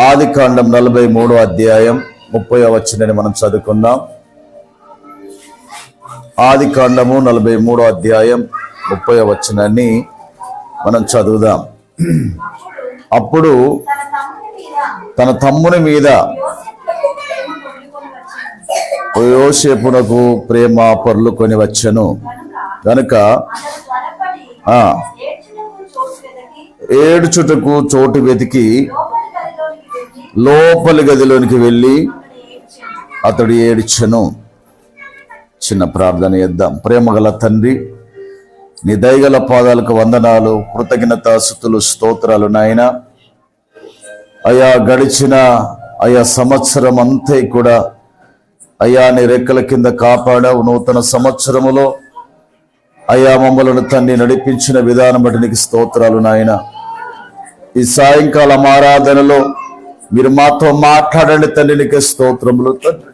ఆదికాండం 43వ అధ్యాయం 30వ వచనాన్ని మనం చదువుకుందాం. ఆదికాండము 43వ అధ్యాయం 30వ వచనాన్ని మనం చదువుదాం. అప్పుడు తన తమ్ముని మీద యోసేపునకు ప్రేమ పొర్లుకొని వచ్చెను గనుక ఏడ్చుటకు చోటు వెతికి లోపలి గదిలోనికి వెళ్ళి అతడు ఏడ్చెను. చిన్న ప్రార్థన చేద్దాం. ప్రేమగల తండ్రి, నీ దయగల పాదాలకు వందనాలు, కృతజ్ఞతాస్తుతులు, స్తోత్రాలు నాయన. అయా గడిచిన సంవత్సరం అంతే కూడా అయ్యా నీ రెక్కల కింద కాపాడావు. నూతన సంవత్సరములో అయ్యా మమ్మలను తండ్రి నడిపించిన విధానం బట్టి నీకు స్తోత్రాలు నాయన. ఈ సాయంకాలం ఆరాధనలో మీరు మాతో మాట్లాడండి తండ్రి, నీకే స్తోత్రములు తండ్రి.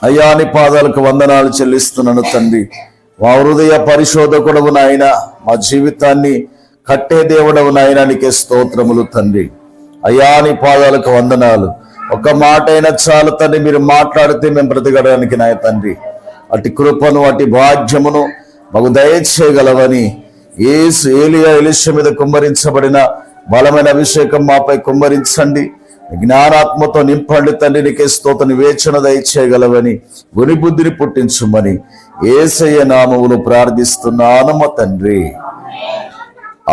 అయ్యా నీ పాదాలకు వందనాలు చెల్లిస్తున్నాను తండ్రి. మా హృదయ పరిశోధకుడవు నాయన, మా జీవితాన్ని కట్టే దేవుడవు నాయన, నీకే స్తోత్రములు తండ్రి. అయ్యా నీ పాదాలకు వందనాలు. ఒక మాట అయినా చాలు తండ్రి, మీరు మాట్లాడితే మేము బ్రతకడానికి నాయ తండ్రి. అటు కృపను అటు భాగ్యమును మాకు దయచేయగలవని ఏలియా ఎలీషా మీద కుమ్మరించబడిన బలమైన అభిషేకం మాపై కుమ్మరించండి. జ్ఞానాత్మతో నింపండి తండ్రి, నీకే స్తోత్ర వివేచన దయచేయగలవని గురి బుద్ధిని పుట్టించుమని యేసయ్య నామములో ప్రార్థిస్తున్నాను మా తండ్రి,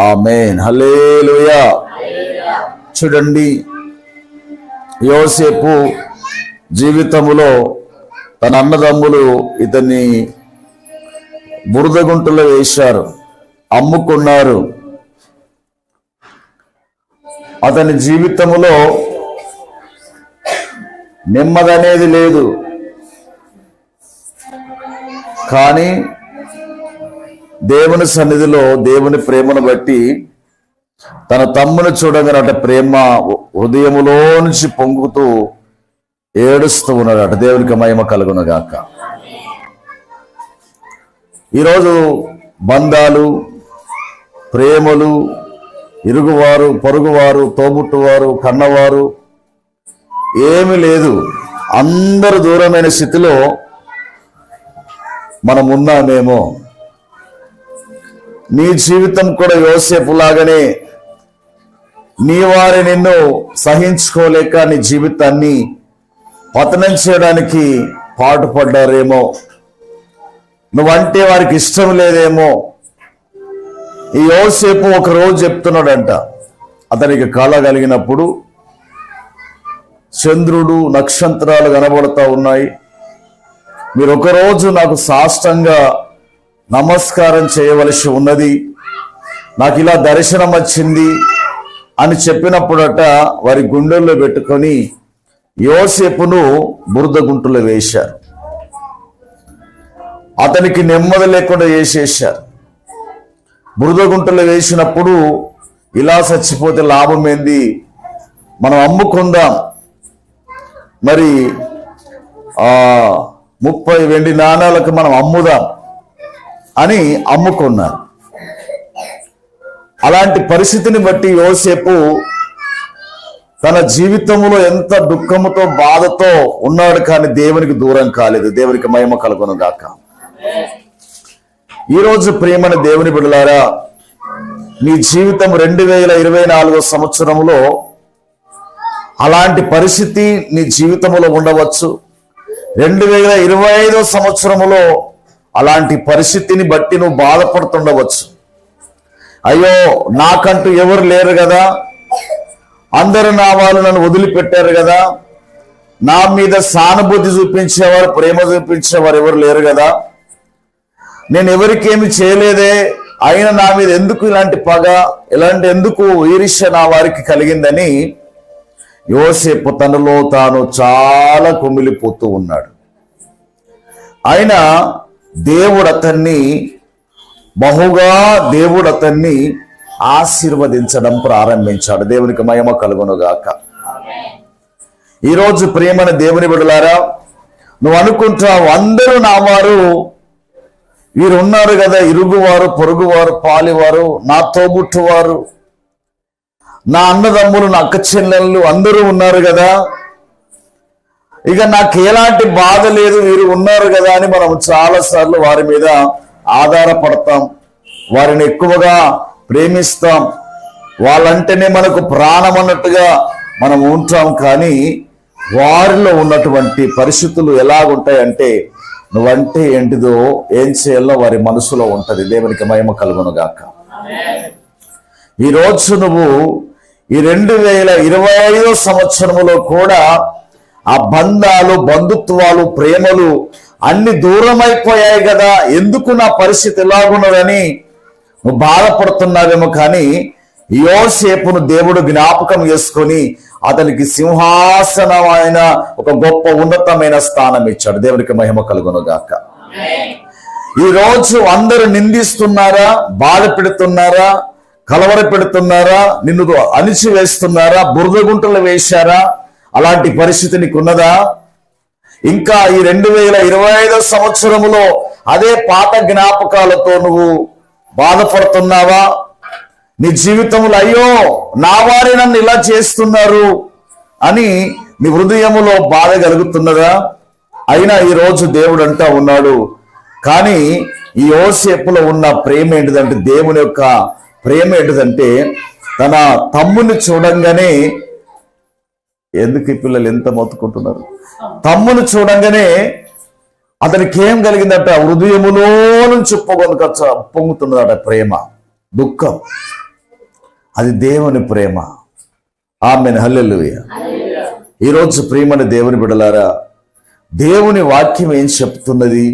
ఆమేన్. హల్లెలూయా. చూడండి, యోసేపు జీవితములో తన అన్నదమ్ములు ఇతన్ని బురదగుంటలో వేశారు, అమ్ముకున్నారు. అతని జీవితములో నెమ్మది అనేది లేదు. కానీ దేవుని సన్నిధిలో దేవుని ప్రేమను బట్టి తన తమ్ముని చూడగానట ప్రేమ హృదయములో నుంచి పొంగుతూ ఏడుస్తూ ఉన్నాడట. దేవునికి మహిమ కలుగునుగాక. ఈరోజు బంధాలు, ప్రేమలు, ఇరుగువారు, పొరుగువారు, తోబుట్టువారు, కన్నవారు ఏమీ లేదు. అందరూ దూరమైన స్థితిలో మనం ఉన్నామేమో. నీ జీవితం కూడా యోసేపు లాగానే నీ వారి నిన్ను సహించుకోలేక నీ జీవితాన్ని పతనం చేయడానికి పాటుపడ్డారేమో. నువ్వంటే వారికి ఇష్టం లేదేమో. ఈ యోసేపు ఒక రోజు చెప్తున్నాడంట, అతనికి కళ కలిగినప్పుడు చంద్రుడు నక్షత్రాలు కనబడతా ఉన్నాయి. మీరు ఒకరోజు నాకు సాష్టంగా నమస్కారం చేయవలసి ఉన్నది, నాకు ఇలా దర్శనం వచ్చింది అని చెప్పినప్పుడట వారి గుండెల్లో పెట్టుకొని యోసేపును బురద గుంటలో వేశారు. అతనికి నెమ్మది లేకుండా వేసేశారు. బురద గుంటలో వేసినప్పుడు ఇలా చచ్చిపోతే లాభం ఏంది, మనం అమ్ముకుందాం, మరి 30 వెండి నాణాలకు మనం అమ్ముదాం అని అమ్ముకున్నారు. అలాంటి పరిస్థితిని బట్టి యోసేపు తన జీవితంలో ఎంత దుఃఖముతో బాధతో ఉన్నాడు, కానీ దేవునికి దూరం కాలేదు. దేవునికి మహిమ కలుగును గాక. ఈరోజు ప్రియమైన దేవుని బిడ్డలారా, నీ జీవితం 2024 సంవత్సరంలో అలాంటి పరిస్థితి నీ జీవితంలో ఉండవచ్చు. 2025 సంవత్సరంలో అలాంటి పరిస్థితిని బట్టి నువ్వు బాధపడుతుండవచ్చు. అయ్యో, నాకంటూ ఎవరు లేరు కదా, అందరూ నా వాళ్ళు నన్ను వదిలిపెట్టారు కదా, నా మీద సానుభూతి చూపించేవారు, ప్రేమ చూపించేవారు ఎవరు లేరు కదా, నేను ఎవరికేమి చేయలేదే, అయినా నా మీద ఎందుకు ఇలాంటి పగ, ఇలాంటి ఎందుకు ఈర్ష్య నా వారికి కలిగిందని యోసేపు తనలో తాను చాలా కుమిలిపోతూ ఉన్నాడు. అయినా దేవుడు అతన్ని ఆశీర్వదించడం ప్రారంభించాడు. దేవునికి మహిమ కలుగునుగాక. ఈరోజు ప్రియమైన దేవుని బిడ్డలారా, నువ్వు అనుకుంటావు అందరూ నా వారు, వీరు ఉన్నారు కదా, ఇరుగువారు, పొరుగువారు, పాలివారు, నా తోబుట్టువారు, నా అన్నదమ్ములు, నా అక్క చెల్లెళ్ళు అందరూ ఉన్నారు కదా, ఇక నాకు ఎలాంటి బాధ లేదు, వీరు ఉన్నారు కదా అని మనం చాలాసార్లు వారి మీద ఆధారపడతాం, వారిని ఎక్కువగా ప్రేమిస్తాం, వాళ్ళంటేనే మనకు ప్రాణం అన్నట్టుగా మనం ఉంటాం. కానీ వారిలో ఉన్నటువంటి పరిస్థితులు ఎలాగుంటాయంటే, నువ్వంటే ఏంటిదో ఏం చేయాలో వారి మనసులో ఉంటది. దేవునికి మహిమ కలుగునుగాక. ఈరోజు నువ్వు ఈ 2025 సంవత్సరములో కూడా ఆ బంధాలు, బంధుత్వాలు, ప్రేమలు అన్ని దూరం అయిపోయాయి కదా, ఎందుకు నా పరిస్థితి ఎలాగున్నదని నువ్వు బాధపడుతున్నావేమో. కానీ యోసేపును దేవుడు జ్ఞాపకం చేసుకొని అతనికి సింహాసనమైన ఒక గొప్ప ఉన్నతమైన స్థానం ఇచ్చాడు. దేవునికి మహిమ కలుగునుగాక. ఈరోజు అందరూ నిందిస్తున్నారా, బాధ పెడుతున్నారా, కలవర పెడుతున్నారా, నిన్ను అణిచివేస్తున్నారా, బురద గుంటలు వేశారా? అలాంటి పరిస్థితి నీకున్నదా? ఇంకా ఈ 2025 సంవత్సరములో అదే పాత జ్ఞాపకాలతో నువ్వు బాధపడుతున్నావా? నీ జీవితంలో అయ్యో నా వారి నన్ను ఇలా చేస్తున్నారు అని నీ హృదయములో బాధ కలుగుతున్నదా? అయినా ఈరోజు దేవుడు అంటా ఉన్నాడు, కానీ ఈ యోసేపులో ఉన్న ప్రేమ ఏంటిదంటే, దేవుని యొక్క ప్రేమ ఏంటిదంటే, తన తమ్ముని చూడంగానే, ఎందుకు ఈ పిల్లలు ఎంత మొత్తుకుంటున్నారు, తమ్ముని చూడంగానే అతనికి ఏం కలిగిందట, హృదయములో నుంచి పొంగుతున్నదట ప్రేమ, దుఃఖం. అది దేవుని ప్రేమ. ఆమేన్, హల్లెలూయా. ఈరోజు ప్రేమని దేవుని బిడ్డలారా, దేవుని వాక్యం ఏం చెప్తున్నది?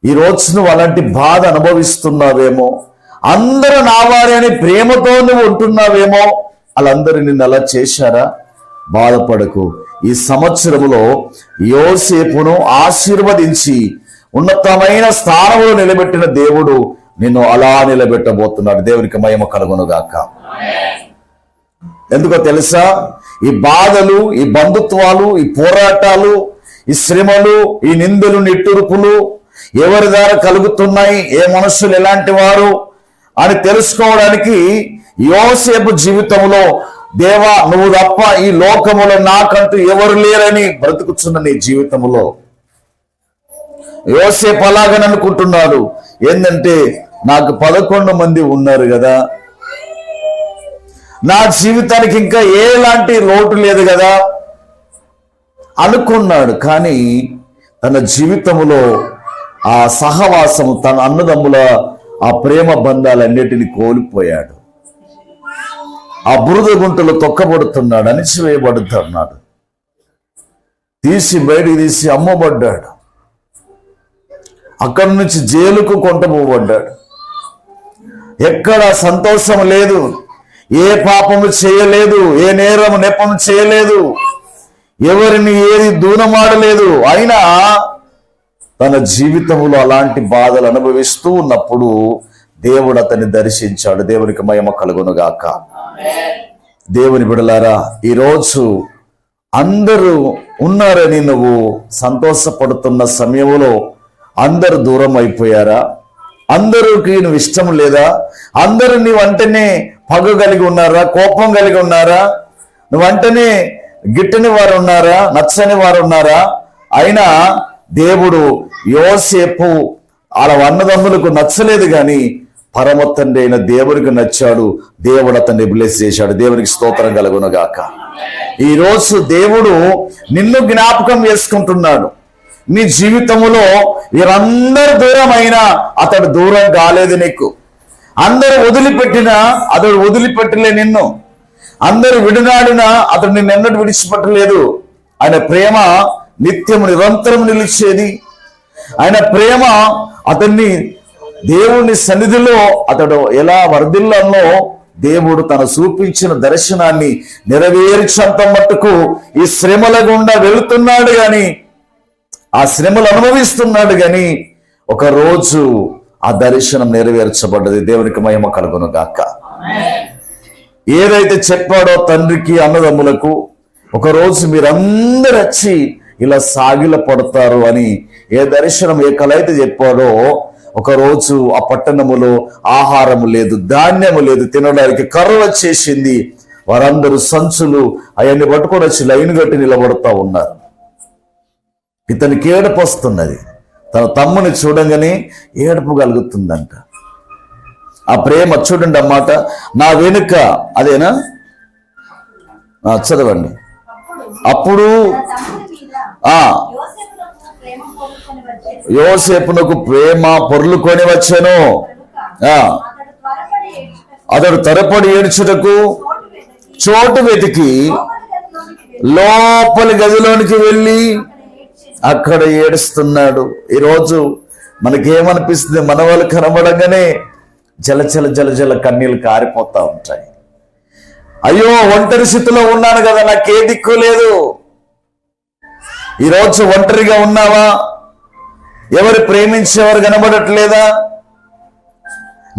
ఈరోజు నువ్వు అలాంటి బాధ అనుభవిస్తున్నావేమో, అందరూ నా వారి అని ప్రేమతో నువ్వు ఉంటున్నావేమో, వాళ్ళందరూ నిన్ను అలా చేశారా? బాధపడకు. ఈ సంవత్సరములో యోసేపును ఆశీర్వదించి ఉన్నతమైన స్థానంలో నిలబెట్టిన దేవుడు నిన్ను అలా నిలబెట్టబోతున్నాడు. దేవునికి మహిమ కలుగునుగాక. ఎందుకో తెలుసా? ఈ బాధలు, ఈ బంధుత్వాలు, ఈ పోరాటాలు, ఈ శ్రమలు, ఈ నిందలు, నిట్టూర్పులు ఎవరి ద్వారా కలుగుతున్నాయి, ఏ మనుషులు ఎలాంటి వారు అని తెలుసుకోవడానికి యోసేపు జీవితంలో, దేవా నువ్వు తప్ప ఈ లోకములో నాకంటూ ఎవరు లేరని బ్రతుకుతున్న నీ జీవితంలో యోసేపు అలాగని అనుకుంటున్నాడు. ఏంటంటే, నాకు 11 మంది ఉన్నారు కదా, నా జీవితానికి ఇంకా ఎలాంటి లోటు లేదు కదా అనుకున్నాడు. కానీ తన జీవితంలో ఆ సహవాసము, తన అన్నదమ్ముల ఆ ప్రేమ బంధాలన్నిటిని కోల్పోయాడు. ఆ బురద గుంటలో తొక్కబడుతున్నాడు, అణిచివేయబడుతున్నాడు, బయటికి తీసి అమ్మబడ్డాడు, అక్కడి నుంచి జైలుకు కొంటపోబడ్డాడు. ఎక్కడ సంతోషం లేదు, ఏ పాపము చేయలేదు, ఏ నేరము నెపము చేయలేదు, ఎవరిని ఏది దూనమాడలేదు. అయినా తన జీవితంలో అలాంటి బాధలు అనుభవిస్తూ ఉన్నప్పుడు దేవుడు అతన్ని దర్శించాడు. దేవునికి మహిమ కలుగునుగాక. దేవుని బిడలారా, ఈరోజు అందరూ ఉన్నారని నువ్వు సంతోషపడుతున్న సమయంలో అందరూ దూరం అయిపోయారా? అందరికి నువ్వు ఇష్టం లేదా? అందరూ నీ వెంటనే పగ కలిగి ఉన్నారా? కోపం కలిగి ఉన్నారా? నువ్వు వెంటనే గిట్టని వారు ఉన్నారా? నచ్చని వారు ఉన్నారా? అయినా దేవుడు యోసేపు వాళ్ళ అన్నదమ్ములకు నచ్చలేదు, కానీ పరమ తండ్రి అయిన దేవునికి నచ్చాడు. దేవుడు అతన్ని బ్లెస్ చేశాడు. దేవునికి స్తోత్రం కలుగునుగాక. ఈరోజు దేవుడు నిన్ను జ్ఞాపకం చేసుకుంటున్నాడు. నీ జీవితంలో వీరందరూ దూరం అయినా అతడు దూరం కాలేదు నీకు. అందరూ వదిలిపెట్టినా అతడు వదిలిపెట్టలే నిన్ను. అందరూ విడినాడినా అతడు నిన్ను ఎన్నడూ విడిచిపెట్టలేదు. ఆయన ప్రేమ నిత్యము నిరంతరం నిలిచేది. ఆయన ప్రేమ అతన్ని దేవుని సన్నిధిలో అతడు ఎలా వర్ధిల్లాలో దేవుడు తన చూపించిన దర్శనాన్ని నెరవేర్చేంత మట్టుకు ఈ శ్రమల గుండా వెళుతున్నాడు, గాని ఆ శ్రమలు అనుభవిస్తున్నాడు, గాని ఒక రోజు ఆ దర్శనం నెరవేర్చబడ్డది. దేవునికి మహిమ కలుగును గాక. ఏదైతే చెప్పాడో తండ్రికి అన్నదమ్ములకు, ఒక రోజు మీరందరూ వచ్చి ఇలా సాగిల పడతారు అని ఏ దర్శనం ఏ కల అయితే చెప్పాడో, ఒక రోజు ఆ పట్టణములో ఆహారము లేదు, ధాన్యము లేదు, తినడానికి కరువు వచ్చేసింది. వారందరూ సంచులు అవన్నీ పట్టుకొని వచ్చి లైన్ కట్టి నిలబడుతూ ఉన్నారు. ఇతనికి ఏడుపు వస్తున్నది. తన తమ్ముని చూడంగానే ఏడుపు కలుగుతుందంట. ఆ ప్రేమ చూడండి అన్నమాట. నా వెనుక అదేనా, చదవండి. అప్పుడు యోసేపునకు ప్రేమ పొర్లుకొని వచ్చెను. అతడు త్వరపడి ఏడ్చుటకు చోటు వెతికి లోపలి గదిలోనికి వెళ్ళి అక్కడ ఏడుస్తున్నాడు. ఈరోజు మనకేమనిపిస్తుంది, మన వాళ్ళు కనబడగానే జల జల జల జల కన్నీళ్ళు కారిపోతా ఉంటాయి. అయ్యో ఒంటరి స్థితిలో ఉన్నాను కదా, నాకే దిక్కు లేదు. ఈరోజు ఒంటరిగా ఉన్నావా? ఎవరు ప్రేమించేవారు కనబడట్లేదా?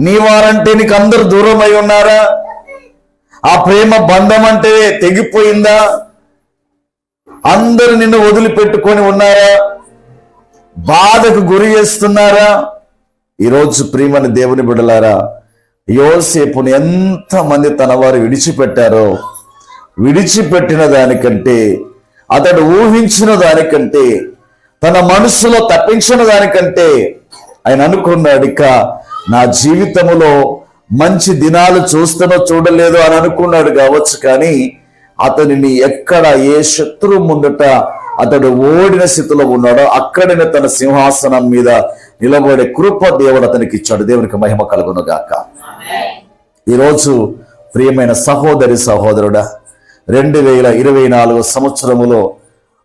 నీ వారంటే నీకు అందరు దూరం అయి ఉన్నారా? ఆ ప్రేమ బంధం అంటే తెగిపోయిందా? అందరు నిన్ను వదిలిపెట్టుకొని ఉన్నారా? బాధకు గురి చేస్తున్నారా? ఈరోజు ప్రియమైన దేవుని బిడ్డలారా, యోసేపుని ఎంతమంది తన వారు విడిచిపెట్టారో, విడిచిపెట్టిన దానికంటే, అతడు ఊహించిన దానికంటే, తన మనసులో తప్పించిన దానికంటే ఆయన అనుకున్నాడు, ఇక నా జీవితంలో మంచి దినాలు చూస్తానో చూడలేదో అని అనుకున్నాడు కావచ్చు. కానీ అతనిని ఎక్కడ ఏ శత్రువు ముందట అతడు ఓడిన స్థితిలో ఉన్నాడో అక్కడనే తన సింహాసనం మీద నిలబడే కృప దేవుడు అతనికి ఇచ్చాడు. దేవునికి మహిమ కలుగును గాక. ఈరోజు ప్రియమైన సహోదరి సహోదరుడా, 2024 సంవత్సరములో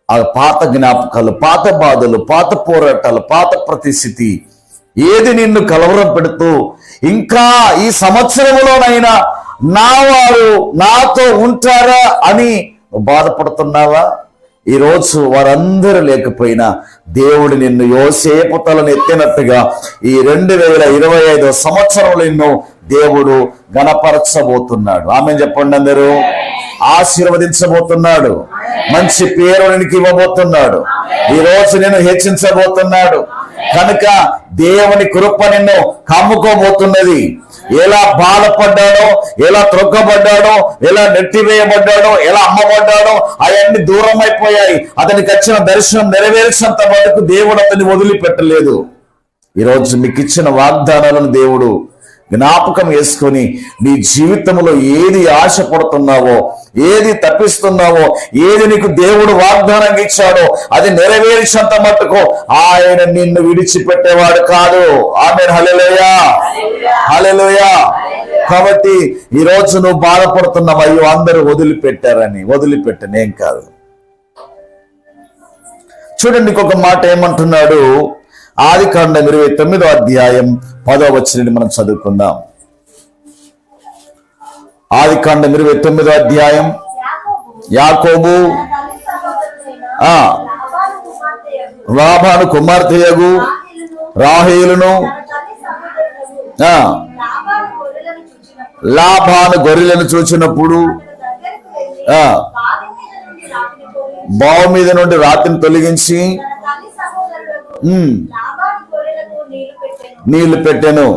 ఆ పాత జ్ఞాపకాలు, పాత బాధలు, పాత పోరాటాలు, పాత ప్రతిస్థితి ఏది నిన్ను కలవరం పెడుతూ ఇంకా ఈ సంవత్సరములోనైనా నా వారు నాతో ఉంటారా అని బాధపడుతున్నావా? ఈరోజు వారందరూ లేకపోయినా దేవుడు నిన్ను యోసేపు తలను ఎత్తినట్టుగా ఈ 2025 సంవత్సరంలో నిన్ను దేవుడు గణపరచబోతున్నాడు. ఆమె చెప్పండి అందరూ. ఆశీర్వదించబోతున్నాడు. మంచి పేరు నీకు ఇవ్వబోతున్నాడు. ఈ రోజు నేను హెచ్చించబోతున్నాడు. కనుక దేవుని కృప నిన్ను కమ్ముకోబోతున్నది. ఎలా బాధపడ్డాడో, ఎలా త్రొక్కబడ్డాడో, ఎలా నెట్టివేయబడ్డాడో, ఎలా అమ్మబడ్డాడో అవన్నీ దూరం అయిపోయాయి. అతనికి వచ్చిన దర్శనం నెరవేర్చినంత వరకు దేవుడు అతన్ని వదిలిపెట్టలేదు. ఈరోజు మీకు ఇచ్చిన వాగ్దానాలను దేవుడు జ్ఞాపకం చేసుకొని నీ జీవితంలో ఏది ఆశపడుతున్నావో, ఏది తప్పిస్తున్నావో, ఏది నీకు దేవుడు వాగ్దానం ఇచ్చాడో అది నెరవేర్చినంత మట్టుకు ఆయన నిన్ను విడిచిపెట్టేవాడు కాదు. ఆమేన్. హల్లెలూయా, హల్లెలూయా. కాబట్టి ఈరోజు నువ్వు బాధపడుతున్నావు, అయ్యో అందరూ వదిలిపెట్టారని. వదిలిపెట్టనేం కాదు. చూడండి, ఇంకొక మాట ఏమంటున్నాడు. ఆదికాండం 29వ అధ్యాయం 10వ వచనాన్ని మనం చదువుకుందాం. ఆదికాండం 29వ అధ్యాయం. యాకోబు లాబాను కుమార్తెయగు రాహేలును లాబాను గొర్రెలను చూచినప్పుడు బావు మీద నుండి రాతిని తొలగించి నీళ్లు పెట్టాను,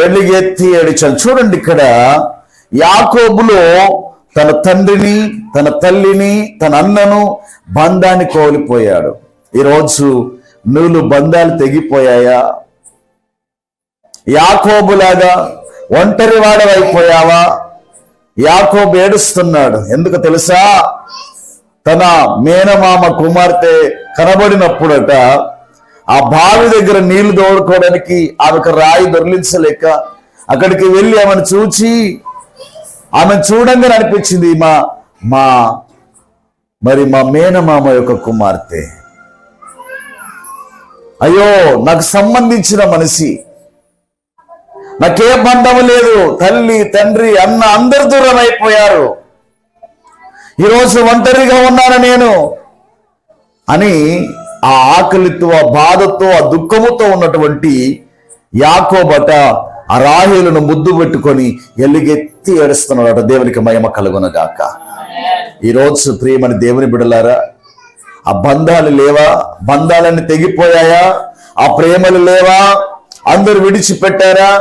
ఎలుగెత్తి ఏడిచాను. చూడండి, ఇక్కడ యాకోబులో తన తండ్రిని, తన తల్లిని, తన అన్నను, బంధాన్ని కోల్పోయాడు. ఈరోజు నువ్వు బంధాలు తెగిపోయాయా? యాకోబులాగా ఒంటరి వాడవైపోయావా? యాకోబు ఏడుస్తున్నాడు. ఎందుకు తెలుసా? తన మేనమామ కుమార్తె కనబడినప్పుడట ఆ బావి దగ్గర నీళ్లు తోడుకోవడానికి ఆమెకు రాయి దొర్లించలేక అక్కడికి వెళ్ళి ఆమెను చూచి, ఆమెను చూడంగానే అనిపించింది మా మేనమామ యొక్క కుమార్తె. అయ్యో, నాకు సంబంధించిన మనిషి, నాకే బంధం లేదు. తల్లి, తండ్రి, అన్న అందరు దూరం అయిపోయారు. ఈరోజు ఒంటరిగా ఉన్నాను నేను అని ఆ ఆకలితో, ఆ బాధతో, ఆ దుఃఖముతో ఉన్నటువంటి యాకోబట ఆ రాహేలును ముద్దు పెట్టుకొని ఎలుగెత్తి ఏడుస్తున్నాడట. దేవునికి మహిమ కలుగునుగాక. ఈరోజు ప్రియమని దేవుని బిడ్డలారా, ఆ బంధాలు లేవా? బంధాలన్నీ తెగిపోయాయా? ఆ ప్రేమలు లేవా? అందరూ విడిచిపెట్టారా?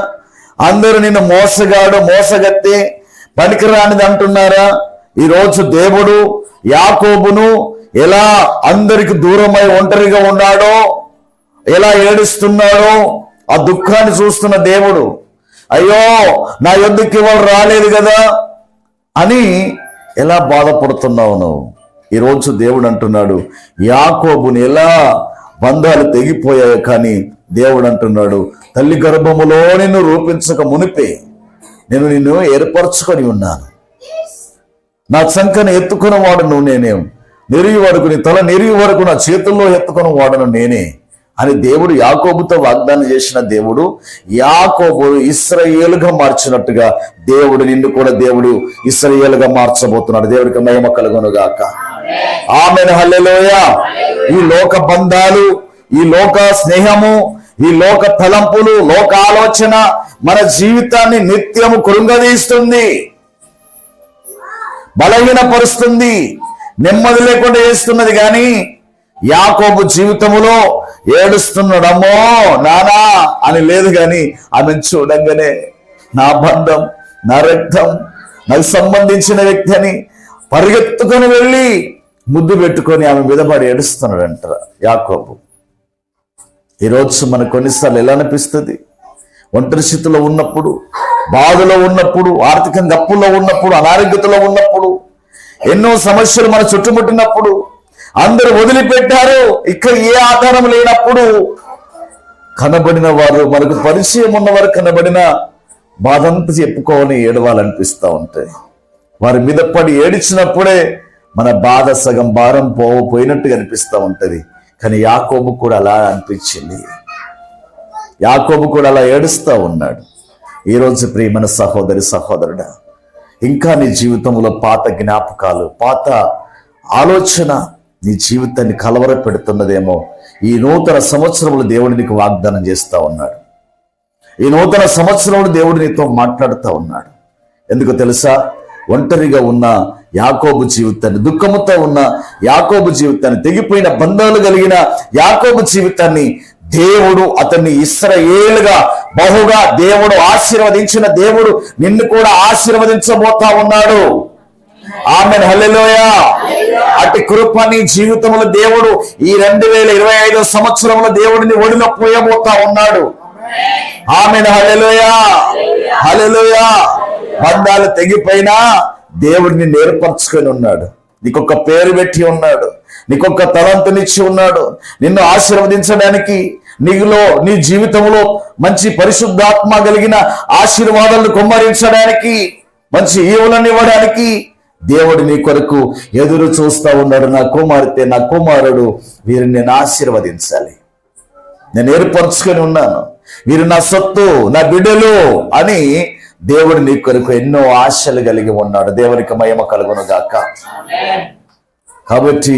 అందరూ నిన్ను మోసగాడు, మోసగత్తే, పనికిరానిది అంటున్నారా? ఈరోజు దేవుడు యాకోబును ఎలా అందరికి దూరమై ఒంటరిగా ఉన్నాడో, ఎలా ఏడుస్తున్నాడో ఆ దుఃఖాన్ని చూస్తున్న దేవుడు, అయ్యో నా యొద్దకి వాళ్ళు రాలేదు కదా అని ఎలా బాధపడుతున్నావు నువ్వు? ఈరోజు దేవుడు అంటున్నాడు, యాకోబుని ఎలా బంధాలు తెగిపోయాయి, కానీ దేవుడు అంటున్నాడు, తల్లి గర్భములో నిన్ను రూపించక మునిపే నేను నిన్ను ఏర్పరచుకొని ఉన్నాను. నా చంకను ఎత్తుకున్న వాడును నేనే, నెరిగి వరకు నీ తల నెరిగి వరకు నా చేతుల్లో ఎత్తుకున్న వాడును నేనే అని దేవుడు యాకోబుతో వాగ్దానం చేసిన దేవుడు యాకోబు ఇశ్రాయేలుగా మార్చినట్టుగా దేవుడు నిన్ను కూడా దేవుడు ఇశ్రాయేలుగా మార్చబోతున్నాడు. దేవుడికి మహిమ కలుగును గాక. ఆమేన్, హల్లెలూయా. ఈ లోక బంధాలు, ఈ లోక స్నేహము, ఈ లోక తలంపులు, లోక ఆలోచన మన జీవితాన్ని నిత్యము కృంగదీస్తుంది, బలహీనపరుస్తుంది, నెమ్మది లేకుండా చేస్తున్నది. కానీ యాకోబు జీవితములో ఏడుస్తున్నాడమ్మో నానా అని లేదు, కానీ ఆమెను చూడంగానే నా బంధం, నా రక్తం, నాకు సంబంధించిన వ్యక్తి అని పరిగెత్తుకొని వెళ్ళి ముద్దు పెట్టుకొని ఆమె మీద పడి ఏడుస్తున్నాడంట యాకోబు. ఈరోజు మనకు కొన్నిసార్లు ఎలా అనిపిస్తుంది? ఒంటరి స్థితిలో ఉన్నప్పుడు, బాధలో ఉన్నప్పుడు, ఆర్థికంగా అప్పుల్లో ఉన్నప్పుడు, అనారోగ్యతలో ఉన్నప్పుడు, ఎన్నో సమస్యలు మన చుట్టుముట్టినప్పుడు, అందరూ వదిలిపెట్టారు, ఇక్కడ ఏ ఆధారం లేనప్పుడు కనబడిన వారు, మనకు పరిచయం ఉన్నవారు కనబడిన బాధంతా చెప్పుకోవాలని ఏడవాలనిపిస్తూ ఉంటాయి. వారి మీద పడి ఏడిచినప్పుడే మన బాధ సగం భారం పోయినట్టుగా అనిపిస్తూ ఉంటది. కానీ యాకోబు కూడా అలా అనిపించింది, యాకోబు కూడా అలా ఏడుస్తూ ఉన్నాడు. ఈరోజు ప్రియమైన సహోదరి సహోదరుడా, ఇంకా నీ జీవితంలో పాత జ్ఞాపకాలు, పాత ఆలోచన నీ జీవితాన్ని కలవర పెడుతున్నదేమో. ఈ నూతన సంవత్సరంలో దేవుడు నీకు వాగ్దానం చేస్తూ ఉన్నాడు. ఈ నూతన సంవత్సరంలో దేవుడు నీతో మాట్లాడుతూ ఉన్నాడు. ఎందుకు తెలుసా? ఒంటరిగా ఉన్న యాకోబు జీవితాన్ని, దుఃఖముతో ఉన్న యాకోబు జీవితాన్ని, తెగిపోయిన బంధాలు కలిగిన యాకోబు జీవితాన్ని దేవుడు అతన్ని ఇశ్రాయేలుగా బహుగా దేవుడు ఆశీర్వదించిన దేవుడు నిన్ను కూడా ఆశీర్వదించబోతా ఉన్నాడు. ఆమేన్, హల్లెలూయా. అట్టి కృప నీ జీవితంలో దేవుడు ఈ 2025 సంవత్సరంలో దేవుడిని ఒడిలో పోయబోతా ఉన్నాడు. ఆమేన్, హల్లెలూయా, హల్లెలూయా. బంధాలు తెగిపోయినా దేవుడిని ఏర్పరచుకొని ఉన్నాడు, నీకొక పేరు పెట్టి ఉన్నాడు, నీకొక తలంతునిచ్చి ఉన్నాడు, నిన్ను ఆశీర్వదించడానికి, నీలో నీ జీవితంలో మంచి పరిశుద్ధాత్మ కలిగిన ఆశీర్వాదాలను కుమ్మరించడానికి, మంచి ఈవులను ఇవ్వడానికి దేవుడు నీ కొరకు ఎదురు చూస్తూ ఉన్నాడు. నా కుమార్తె, నా కుమారుడు, వీరిని నేను ఆశీర్వదించాలి, నేను ఏర్పరచుకొని ఉన్నాను, వీరు నా సొత్తు, నా బిడ్డలు అని దేవుడు నీ కొరకు ఎన్నో ఆశలు కలిగి ఉన్నాడు. దేవునికి మహిమ కలుగును గాక. కాబట్టి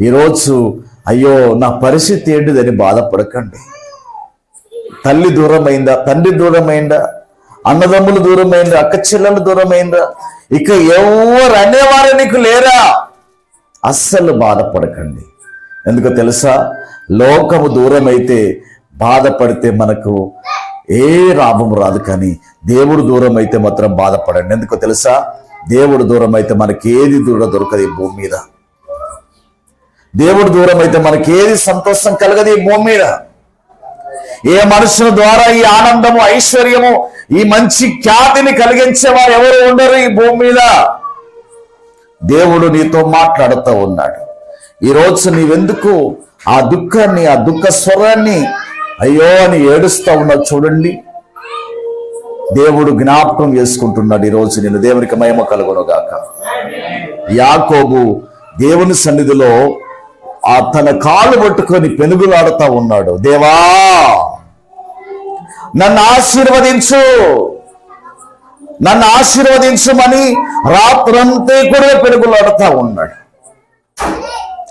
ఈరోజు అయ్యో నా పరిస్థితి ఏంటిదని బాధపడకండి. తల్లి దూరమైందా, తండ్రి దూరమైందా, అన్నదమ్ములు దూరమైందా, అక్క చెల్లెలు దూరమైందా, ఇక ఎవరు అనేవారు నీకు లేరా? అస్సలు బాధపడకండి. ఎందుకో తెలుసా? లోకము దూరమైతే బాధపడితే మనకు ఏ లాభం రాదు, కానీ దేవుడు దూరం అయితే మాత్రం బాధపడండి. ఎందుకో తెలుసా? దేవుడు దూరం అయితే మనకి ఏది దొరకదు ఈ భూమి మీద. దేవుడు దూరం అయితే మనకి ఏది సంతోషం కలగదు ఈ భూమి మీద. ఏ మనుషుల ద్వారా ఈ ఆనందము, ఐశ్వర్యము, ఈ మంచి ఖ్యాతిని కలిగించేవారు ఎవరు ఉండరు ఈ భూమి మీద. దేవుడు నీతో మాట్లాడుతూ ఉన్నాడు. ఈరోజు నీవెందుకు ఆ దుఃఖాన్ని, ఆ దుఃఖ స్వరాన్ని అయ్యో అని ఏడుస్తూ ఉన్నావు? చూడండి, దేవుడు జ్ఞాపకం చేసుకుంటున్నాడు ఈరోజు నేను. దేవునికి మహిమ కలుగును గాక. యాకోబు దేవుని సన్నిధిలో తన కాలు పట్టుకొని పెనుగులాడుతూ ఉన్నాడు. దేవా నన్ను ఆశీర్వదించు, నన్ను ఆశీర్వదించమని రాత్రంతా కూడా పెనుగులాడుతూ ఉన్నాడు.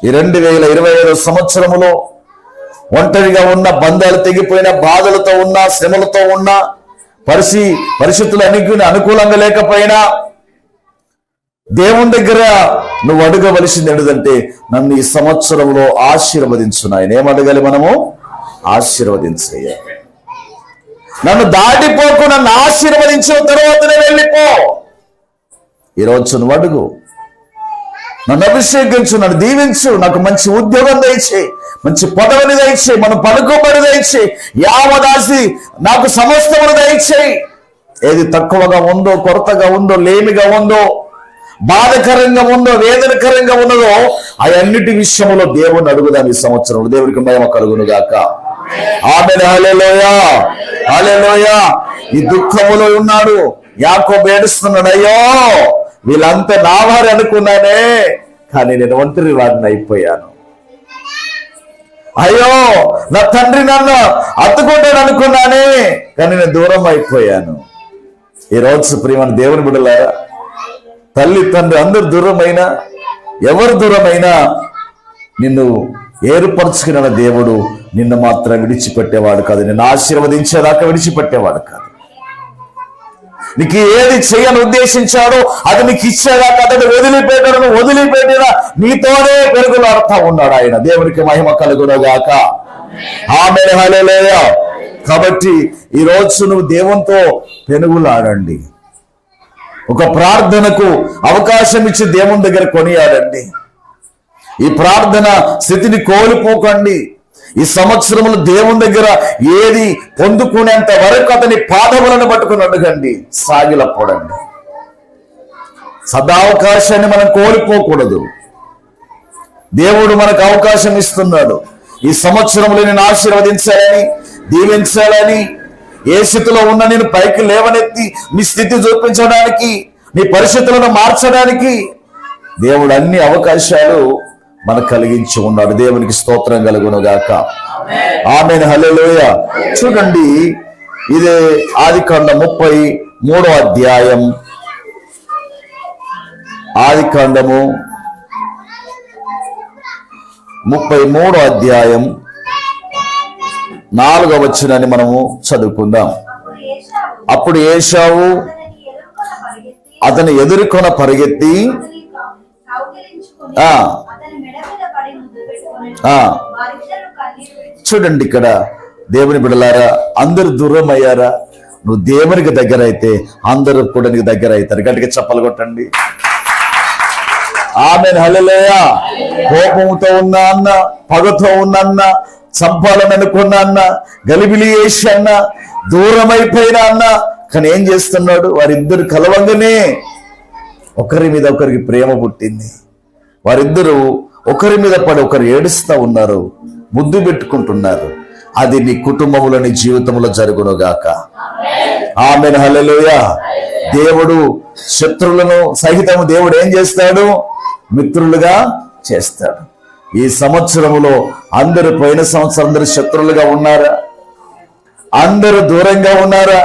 ఈ 2025 సంవత్సరములో ఒంటరిగా ఉన్న, బంధాలు తెగిపోయిన, బాధలతో ఉన్న, శ్రమలతో ఉన్న, పరిస్థితులు అనుకూలంగా లేకపోయినా దేవుని దగ్గర నువ్వు అడగవలసింది ఏంటంటే, నన్ను ఈ సంవత్సరంలో ఆశీర్వదించు నాయన. ఏం అడగాలి మనము? ఆశీర్వదించయ్యా. నన్ను దాటిపోకు, నన్ను ఆశీర్వదించిన తర్వాతనే వెళ్ళిపో. ఈరోజు నువ్వు అడుగు, నన్ను అభిషేకించు, నన్ను దీవించు, నాకు మంచి ఉద్యోగం దయచేయి, మంచి పదవిని దయచేయి, మనం పలుకోబడి దయచేయి, యావదాసి నాకు సమస్తమును దయచేయి. ఏది తక్కువగా ఉందో, కొరతగా ఉందో, లేమిగా ఉందో, బాధకరంగా ఉందో, వేదనకరంగా ఉన్నదో అవన్నిటి విషయంలో దేవుని అడుగుదాం ఈ సంవత్సరం. దేవునికి మహిమ కలుగును గాక. ఆమేన్. హల్లెలూయా, హల్లెలూయా. ఈ దుఃఖములో ఉన్నాడు యాకోబు, ఏడుస్తున్నాడు, అయ్యో వీళ్ళంతా నా వారు అనుకున్నానే, కానీ నేను ఒంటరి వాడిని అయిపోయాను. అయ్యో నా తండ్రి నన్ను అత్తుకుంటాడు అనుకున్నానే, కానీ నేను దూరం అయిపోయాను. ఈరోజు ప్రియమైన దేవుని బిడ్డలారా, తల్లి తండ్రి అందరు దూరమైనా, ఎవరు దూరమైనా నిన్ను ఏర్పరచుకున్న దేవుడు నిన్ను మాత్రం విడిచిపెట్టేవాడు కాదు. నిన్ను ఆశీర్వదించేదాకా విడిచిపెట్టేవాడు కాదు. నీకు ఏది చేయని ఉద్దేశించాడో అది నీకు ఇచ్చేదాకా అతడు వదిలిపెట్టిన నీతోనే పెరుగులాడుతా ఉన్నాడు ఆయన. దేవునికి మహిమ కలుగునుగాక. ఆమేన్. హల్లెలూయా. కాబట్టి ఈ రోజు నువ్వు దేవునితో పెనుగులాడండి. ఒక ప్రార్థనకు అవకాశం ఇచ్చి దేవుని దగ్గర కొనియాడండి. ఈ ప్రార్థన స్థితిని కోల్పోకండి. ఈ సంవత్సరంలో దేవుని దగ్గర ఏది పొందుకునేంత వరకు అతని పాదములను పట్టుకుని అడగండి, సాగిలపడండి. సదావకాశాన్ని మనం కోల్పోకూడదు. దేవుడు మనకు అవకాశం ఇస్తున్నాడు. ఈ సంవత్సరంలో నేను ఆశీర్వదించాలని, దీవించాలని, ఏ స్థితిలో ఉన్న నేను పైకి లేవనెత్తి నీ స్థితి చూపించడానికి, నీ పరిస్థితులను మార్చడానికి దేవుడు అన్ని అవకాశాలు మనకు కలిగించి ఉన్నాడు. దేవునికి స్తోత్రం కలుగునుగాక. ఆమేన్. హల్లెలూయా. చూడండి, ఇదే ఆదికాండం 33వ అధ్యాయం, ఆదికాండము 33వ అధ్యాయం 4వ వచనాన్ని మనము చదువుకుందాం. అప్పుడు ఏశావు అతని ఎదుర్కొన పరిగెత్తి చూడండి, ఇక్కడ దేవుని బిడ్డలారా, అందరు దూరం అయ్యారా? నువ్వు దేవునికి దగ్గర అయితే అందరూ కూడా నీకు దగ్గర అవుతారు. గట్టిగా చప్పలు కొట్టండి. ఆమేన్. హల్లెలూయా. కోపంతో ఉన్నా అన్న, పగతో ఉన్న, చంపాలని అనుకున్నా అన్న, గలిబిలి చేసి అన్న, దూరం అయిపోయినా అన్న, కానీ ఏం చేస్తున్నాడు? వారిద్దరు కలవంగానే ఒకరి మీద ఒకరికి ప్రేమ పుట్టింది. వారిద్దరూ ఒకరి మీద పడి ఒకరు ఏడుస్తూ ఉన్నారు, ముద్దు పెట్టుకుంటున్నారు. అది నీ కుటుంబంలో, నీ జీవితంలో జరుగునుగాక. ఆమేన్. హల్లెలూయా. దేవుడు శత్రువులను సహితము దేవుడు ఏం చేస్తాడు? మిత్రులుగా చేస్తాడు. ఈ సంవత్సరములో అందరూ, పోయిన సంవత్సరం అందరూ శత్రువులుగా ఉన్నారా? అందరూ దూరంగా ఉన్నారా?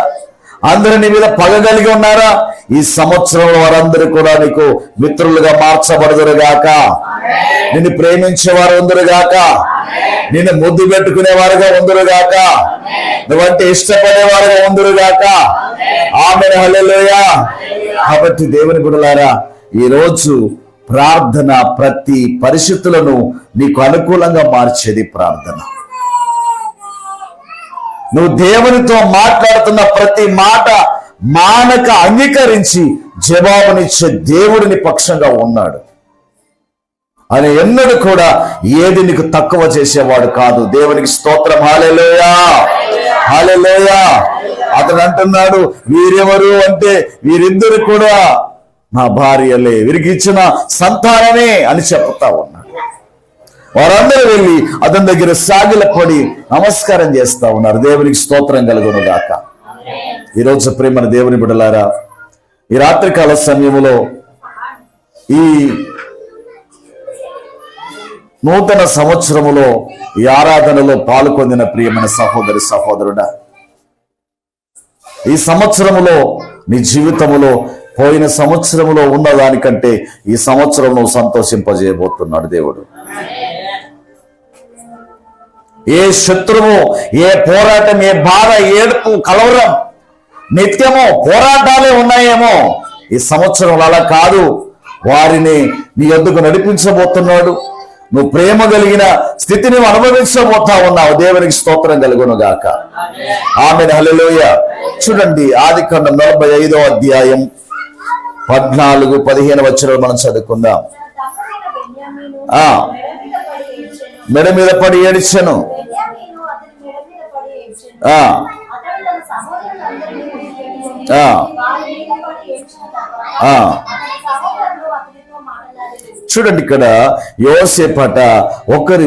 అందరూ నీ మీద పగగలిగి ఉన్నారా? ఈ సంవత్సరంలో వారందరూ కూడా నీకు మిత్రులుగా మార్చబడుదురుగాక. నిన్ను ప్రేమించేవారు ఉందరుగాక, నిన్ను ముద్దు పెట్టుకునేవారుగా ఉందరుగాక, నువ్వంటే ఇష్టపడేవారుగా ఉందరుగాక. ఆమేన్. హల్లెలూయా. కాబట్టి దేవుని బిడ్డలారా, ఈ రోజు ప్రార్థన ప్రతి పరిస్థితులను నీకు అనుకూలంగా మార్చేది ప్రార్థన. నువ్వు దేవునితో మాట్లాడుతున్న ప్రతి మాట మానక అంగీకరించి జవాబునిచ్చే దేవుడిని పక్షంగా ఉన్నాడు అని ఎన్నడూ కూడా ఏది నీకు తక్కువ చేసేవాడు కాదు. దేవునికి స్తోత్రం. హల్లెలూయా, హల్లెలూయా. అతడు అంటున్నాడు, వీరెవరు అంటే వీరిద్దరు కూడా నా భార్యలే, వీరికి ఇచ్చిన సంతానమే అని చెప్తా ఉన్నాడు. వారందరూ వెళ్ళి అతని దగ్గర సాగిలపడి నమస్కారం చేస్తా ఉన్నారు. దేవునికి స్తోత్రం కలుగును గాక. ఈరోజు ప్రేమన దేవుని బిడ్డలారా, ఈ రాత్రికాల సమయంలో ఈ నూతన సంవత్సరములో ఈ ఆరాధనలో పాల్గొందిన ప్రియమైన సహోదరి సహోదరుడా, ఈ సంవత్సరములో నీ జీవితములో పోయిన సంవత్సరములో ఉన్న దానికంటే ఈ సంవత్సరం నువ్వు సంతోషింపజేయబోతున్నాడు దేవుడు. ఏ శత్రువు, ఏ పోరాటం, ఏ బాధ, ఏడుపు, కలవరం, నిత్యము పోరాటాలే ఉన్నాయేమో, ఈ సంవత్సరంలో అలా కాదు. వారిని నీ యొద్దకు నడిపించబోతున్నాడు. నువ్వు ప్రేమ కలిగిన స్థితిని అనుభవించబోతా ఉన్నావు. దేవునికి స్తోత్రం కలుగును గాక. ఆమేన్, హల్లెలూయా. చూడండి, ఆదికాండం 45వ అధ్యాయం 14-15 వచనాలు మనం చదువుకుందాం. మెడ మీద పడి ఏడ్చెను. చూడండి, ఇక్కడ యోసేపట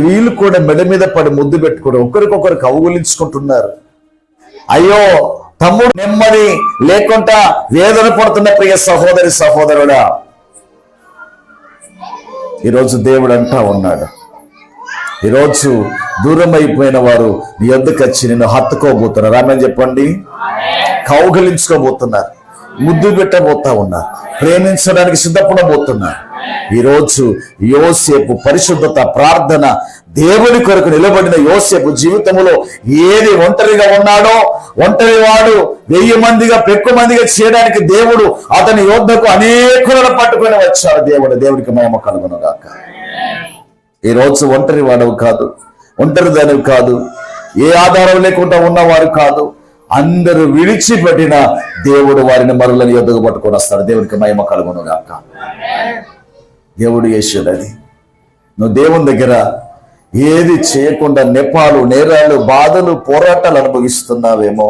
వీళ్ళు కూడా మెడ మీద పడి ముద్దు పెట్టుకోవడం, ఒకరికొకరు కౌగులించుకుంటున్నారు. అయ్యో తమ్ముడు నెమ్మది లేకుండా వేదన పడుతున్న ప్రియ సహోదరి సహోదరుడా, ఈరోజు దేవుడు అంటా ఉన్నాడు, ఈరోజు దూరం అయిపోయిన వారు నీ యొద్దకు వచ్చి నిన్ను హత్తుకోబోతున్నారు. ఆమేన్ చెప్పండి. కౌగలించుకోబోతున్నారు, ముద్దు పెట్టబోతా ఉన్నారు, ప్రేమించడానికి సిద్ధపడబోతున్నారు. ఈరోజు యోసేపు పరిశుద్ధత, ప్రార్థన, దేవుని కొరకు నిలబడిన యోసేపు జీవితంలో ఏది ఒంటరిగా ఉన్నాడో, ఒంటరి వాడు 1000 మందిగా పెక్కు మందిగా చేయడానికి దేవుడు అతని యోద్ధకు అనేకులను పట్టుకొని వచ్చాడు. దేవుడికి మహిమ కలుగును గాక. ఈరోజు ఒంటరి వాడవు కాదు, ఒంటరిదానివి కాదు, ఏ ఆధారం లేకుండా ఉన్నవారు కాదు. అందరూ విడిచిపెట్టిన దేవుడు వారిని మరులని యొద్దకు పట్టుకొని వస్తాడు. దేవునికి మహిమ కలుగును గాక. దేవుడు చేసాడు అది. నువ్వు దేవుని దగ్గర ఏది చేయకుండా నెపాలు, నేరాలు, బాధలు, పోరాటాలు అనుభవిస్తున్నావేమో,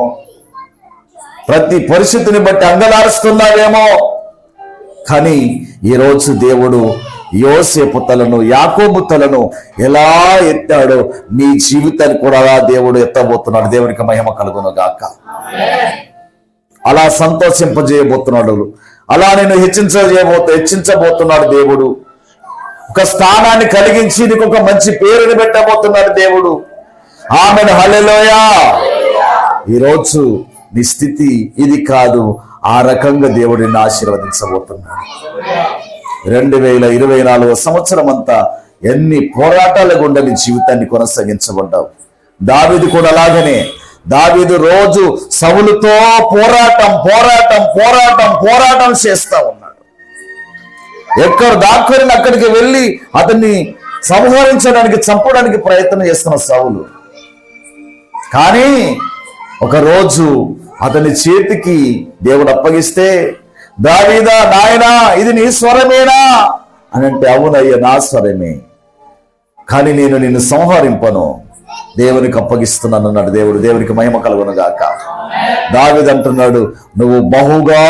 ప్రతి పరిస్థితిని బట్టి అంగలారుస్తున్నావేమో. కానీ ఈరోజు దేవుడు యోసేపు తలను, యాకోబు తలను ఎలా ఎత్తాడో నీ జీవితాన్ని కూడా అలా దేవుడు ఎత్తబోతున్నాడు. దేవునికి మహిమ కలుగును గాక. అలా సంతోషింపజేయబోతున్నాడు, అలా నేను హెచ్చించబోతున్నాడు దేవుడు. ఒక స్థానాన్ని కలిగించి నీకు ఒక మంచి పేరుని పెట్టబోతున్నాడు దేవుడు. ఆమేన్, హల్లెలూయా. ఈరోజు నీ స్థితి ఇది కాదు, ఆ రకంగా దేవుడిని ఆశీర్వదించబోతున్నాడు. 2024 సంవత్సరం అంతా ఎన్ని పోరాటాల గుండా నీ జీవితాన్ని కొనసాగించబడ్డావు. దావీదు కూడా అలాగనే. దావీదు రోజు సౌలుతో పోరాటం చేస్తా ఉన్నాడు. ఎక్కడ దాక్కుని అక్కడికి వెళ్ళి అతన్ని సంహరించడానికి, చంపడానికి ప్రయత్నం చేస్తున్న సౌలు. కానీ ఒక రోజు అతని చేతికి దేవుడు అప్పగిస్తే, దావీదా నాయనా ఇది నీ స్వరమేనా అని అంటే, అవునయ్య నా స్వరమే, కానీ నేను నిన్ను సంహరింపను, దేవునికి అప్పగిస్తున్నాను అన్నాడు దేవుడు. దేవునికి మహిమ కలుగును గాక. దావీదు అంటున్నాడు, నువ్వు బహుగా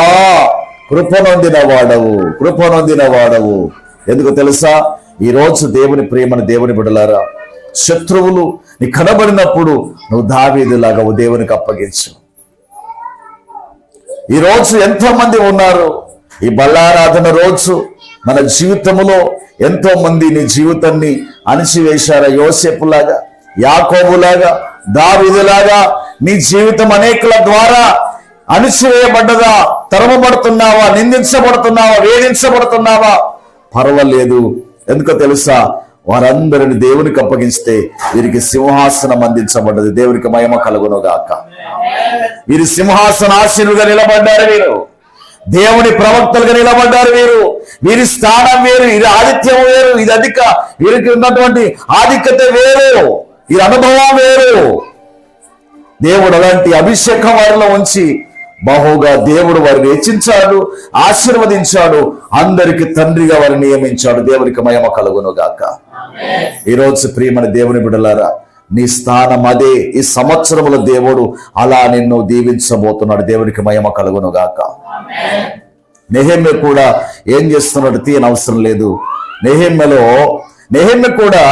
కృపనొందిన వాడవు. ఎందుకు తెలుసా? ఈరోజు దేవుని ప్రేమను, దేవుని బిడ్డలారా, శత్రువులు నీ కనబడినప్పుడు నువ్వు దావీదులాగా దేవునికి అప్పగించు. ఈరోజు ఎంతో మంది ఉన్నారు. ఈ బల్లారాధన రోజు మన జీవితంలో ఎంతో మంది నీ జీవితాన్ని అణిచివేశారా? యోసేపులాగా, యాకోబులాగా, దావీదులాగా నీ జీవితం అనేకుల ద్వారా అణిచివేయబడ్డదా? తరమబడుతున్నావా? నిందించబడుతున్నావా? వేధించబడుతున్నావా? పర్వాలేదు. ఎందుకో తెలుసా? వారందరిని దేవునికి అప్పగిస్తే వీరికి సింహాసనం అందించబడ్డది. దేవునికి మహిమ కలుగును గాక. వీరు సింహాసనాసీనులుగా నిలబడ్డారు, వీరు దేవుని ప్రవక్తలుగా నిలబడ్డారు. వీరి స్థానం వేరు, ఇది ఆధిక్యం వేరు, ఇది అధిక, వీరికి ఉన్నటువంటి ఆధిక్యత వేరు, ఈ అనుభవం వేరు. దేవుడు అలాంటి అభిషేకం వారిలో ఉంచి బహుగా దేవుడు వారిని హెచ్చించాడు, ఆశీర్వదించాడు, అందరికి తండ్రిగా వారిని నియమించాడు. దేవునికి మహిమ కలుగును గాక. ఈరోజు ప్రియమైన దేవుని బిడ్డలారా, నీ స్థానం అదే. ఈ సంవత్సరములో దేవుడు అలా నిన్ను దీవించబోతున్నాడు. దేవునికి మహిమ కలుగును గాక. నెహెమ్యా కూడా ఏం చేస్తున్నాడు తీయని అవసరం లేదు. నెహెమ్యా కూడా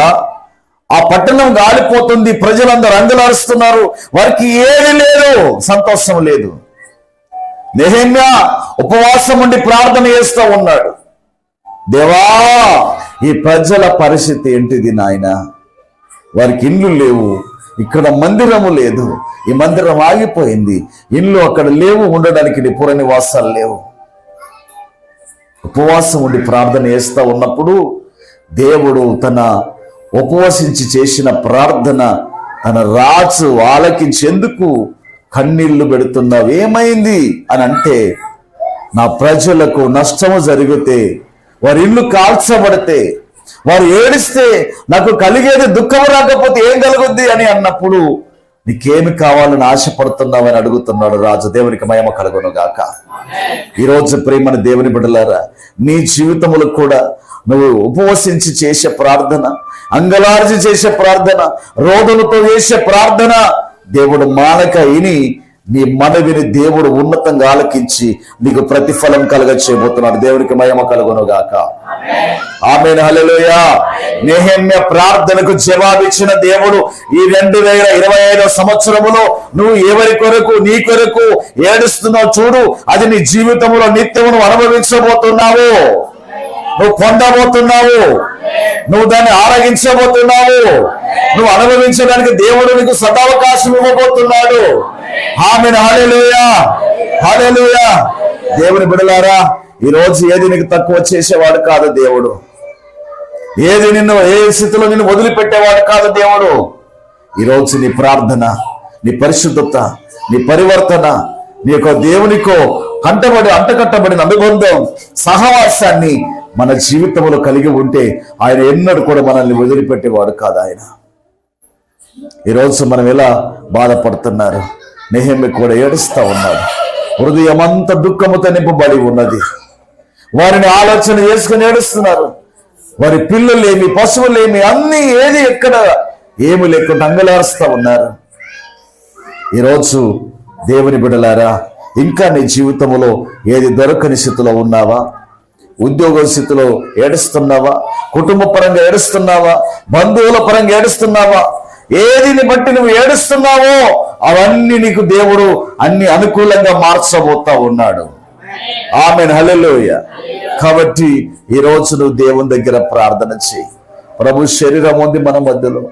ఆ పట్టణం గాలిపోతుంది, ప్రజలందరూ అంగలారుస్తున్నారు, వారికి ఏది లేదు, సంతోషం లేదు. నెహెమ్యా ఉపవాసం ఉండి ప్రార్థన చేస్తూ ఉన్నాడు. దేవా, ఈ ప్రజల పరిస్థితి ఏంటిది నాయన? వారికి ఇండ్లు లేవు, ఇక్కడ మందిరము లేదు, ఈ మందిరం ఆగిపోయింది, ఇండ్లు అక్కడ లేవు, ఉండడానికి నీ పుర నివాసాలు లేవు. ఉపవాసం ఉండి ప్రార్థన చేస్తూ ఉన్నప్పుడు దేవుడు తన ఉపవసించి చేసిన ప్రార్థన తన రాజు ఆలకించేందుకు కన్నీళ్లు పెడుతున్నావు, ఏమైంది అని అంటే, నా ప్రజలకు నష్టము జరిగితే, వారి ఇల్లు కాల్చబడితే, వారు ఏడిస్తే నాకు కలిగేది దుఃఖము రాకపోతే ఏం కలుగుద్ది అని అన్నప్పుడు నీకేమి కావాలని ఆశపడుతున్నావు అని అడుగుతున్నాడు రాజు. దేవునికి మహిమ కలుగును గాక. ఈరోజు ప్రేమని దేవుని బిడ్డలారా, నీ జీవితములకు కూడా నువ్వు ఉపవసించి చేసే ప్రార్థన, అంగలార్చి చేసే ప్రార్థన, రోదనతో చేసే ప్రార్థన దేవుడు మానక విని నీ మనవిని దేవుడు ఉన్నతంగా ఆలకించి నీకు ప్రతిఫలం కలుగ చేయబోతున్నాడు. దేవునికి మహిమ కలుగును గాక. ఆమేన్, హల్లెలూయా. నెహెమ్యా ప్రార్థనకు జవాబిచ్చిన దేవుడు ఈ 2025 సంవత్సరములో నువ్వు ఎవరి కొరకు, నీ కొరకు ఏడుస్తున్నావు చూడు, అది నీ జీవితంలో నిత్యమును అనుభవించబోతున్నావు, నువ్వు పొందబోతున్నావు, నువ్వు దాన్ని ఆరగించబోతున్నావు, నువ్వు అనుభవించడానికి దేవుడు నీకు సదావకాశం ఇవ్వబోతున్నాడు. ఆమేన్, హల్లెలూయా, హల్లెలూయా. దేవుని బిడ్డలారా, ఈ రోజు ఏది నీకు తక్కువ చేసేవాడు కాదు దేవుడు. ఏది ఏ స్థితిలో నిన్ను వదిలిపెట్టేవాడు కాదు దేవుడు. ఈరోజు నీ ప్రార్థన, నీ పరిశుద్ధత, నీ పరివర్తన, నీ యొక్క దేవునికో అంటకట్టబడిన అనుబంధం, సహవాసాన్ని మన జీవితంలో కలిగి ఉంటే ఆయన ఎన్నడూ కూడా మనల్ని వదిలిపెట్టేవాడు కాదు ఆయన. ఈరోజు మనం ఎలా బాధపడుతున్నారు? నెహెమ్యా కూడా ఏడుస్తా ఉన్నాడు. హృదయం అంతా దుఃఖముతో నింపబడి ఉన్నది. వారిని ఆలోచన చేసుకుని ఏడుస్తున్నారు. వారి పిల్లలేమి, పశువులేమి, అన్ని ఏది ఎక్కడ ఏమి లేకుండా అంగలారుస్తా ఉన్నారు. ఈరోజు దేవుని బిడ్డలారా, ఇంకా నీ జీవితంలో ఏది దొరకని స్థితిలో ఉన్నావా? ఉద్యోగ స్థితిలో ఏడుస్తున్నావా? కుటుంబ పరంగా ఏడుస్తున్నావా? బంధువుల పరంగా ఏడుస్తున్నావా? ఏదిని బట్టి నువ్వు ఏడుస్తున్నావో అవన్నీ నీకు దేవుడు అన్ని అనుకూలంగా మార్చబోతా ఉన్నాడు. ఆమేన్, హల్లెలూయా. కాబట్టి ఈ రోజు నువ్వు దేవుని దగ్గర ప్రార్థన చేయి. ప్రభు శరీరం ఉంది మన మధ్యలో,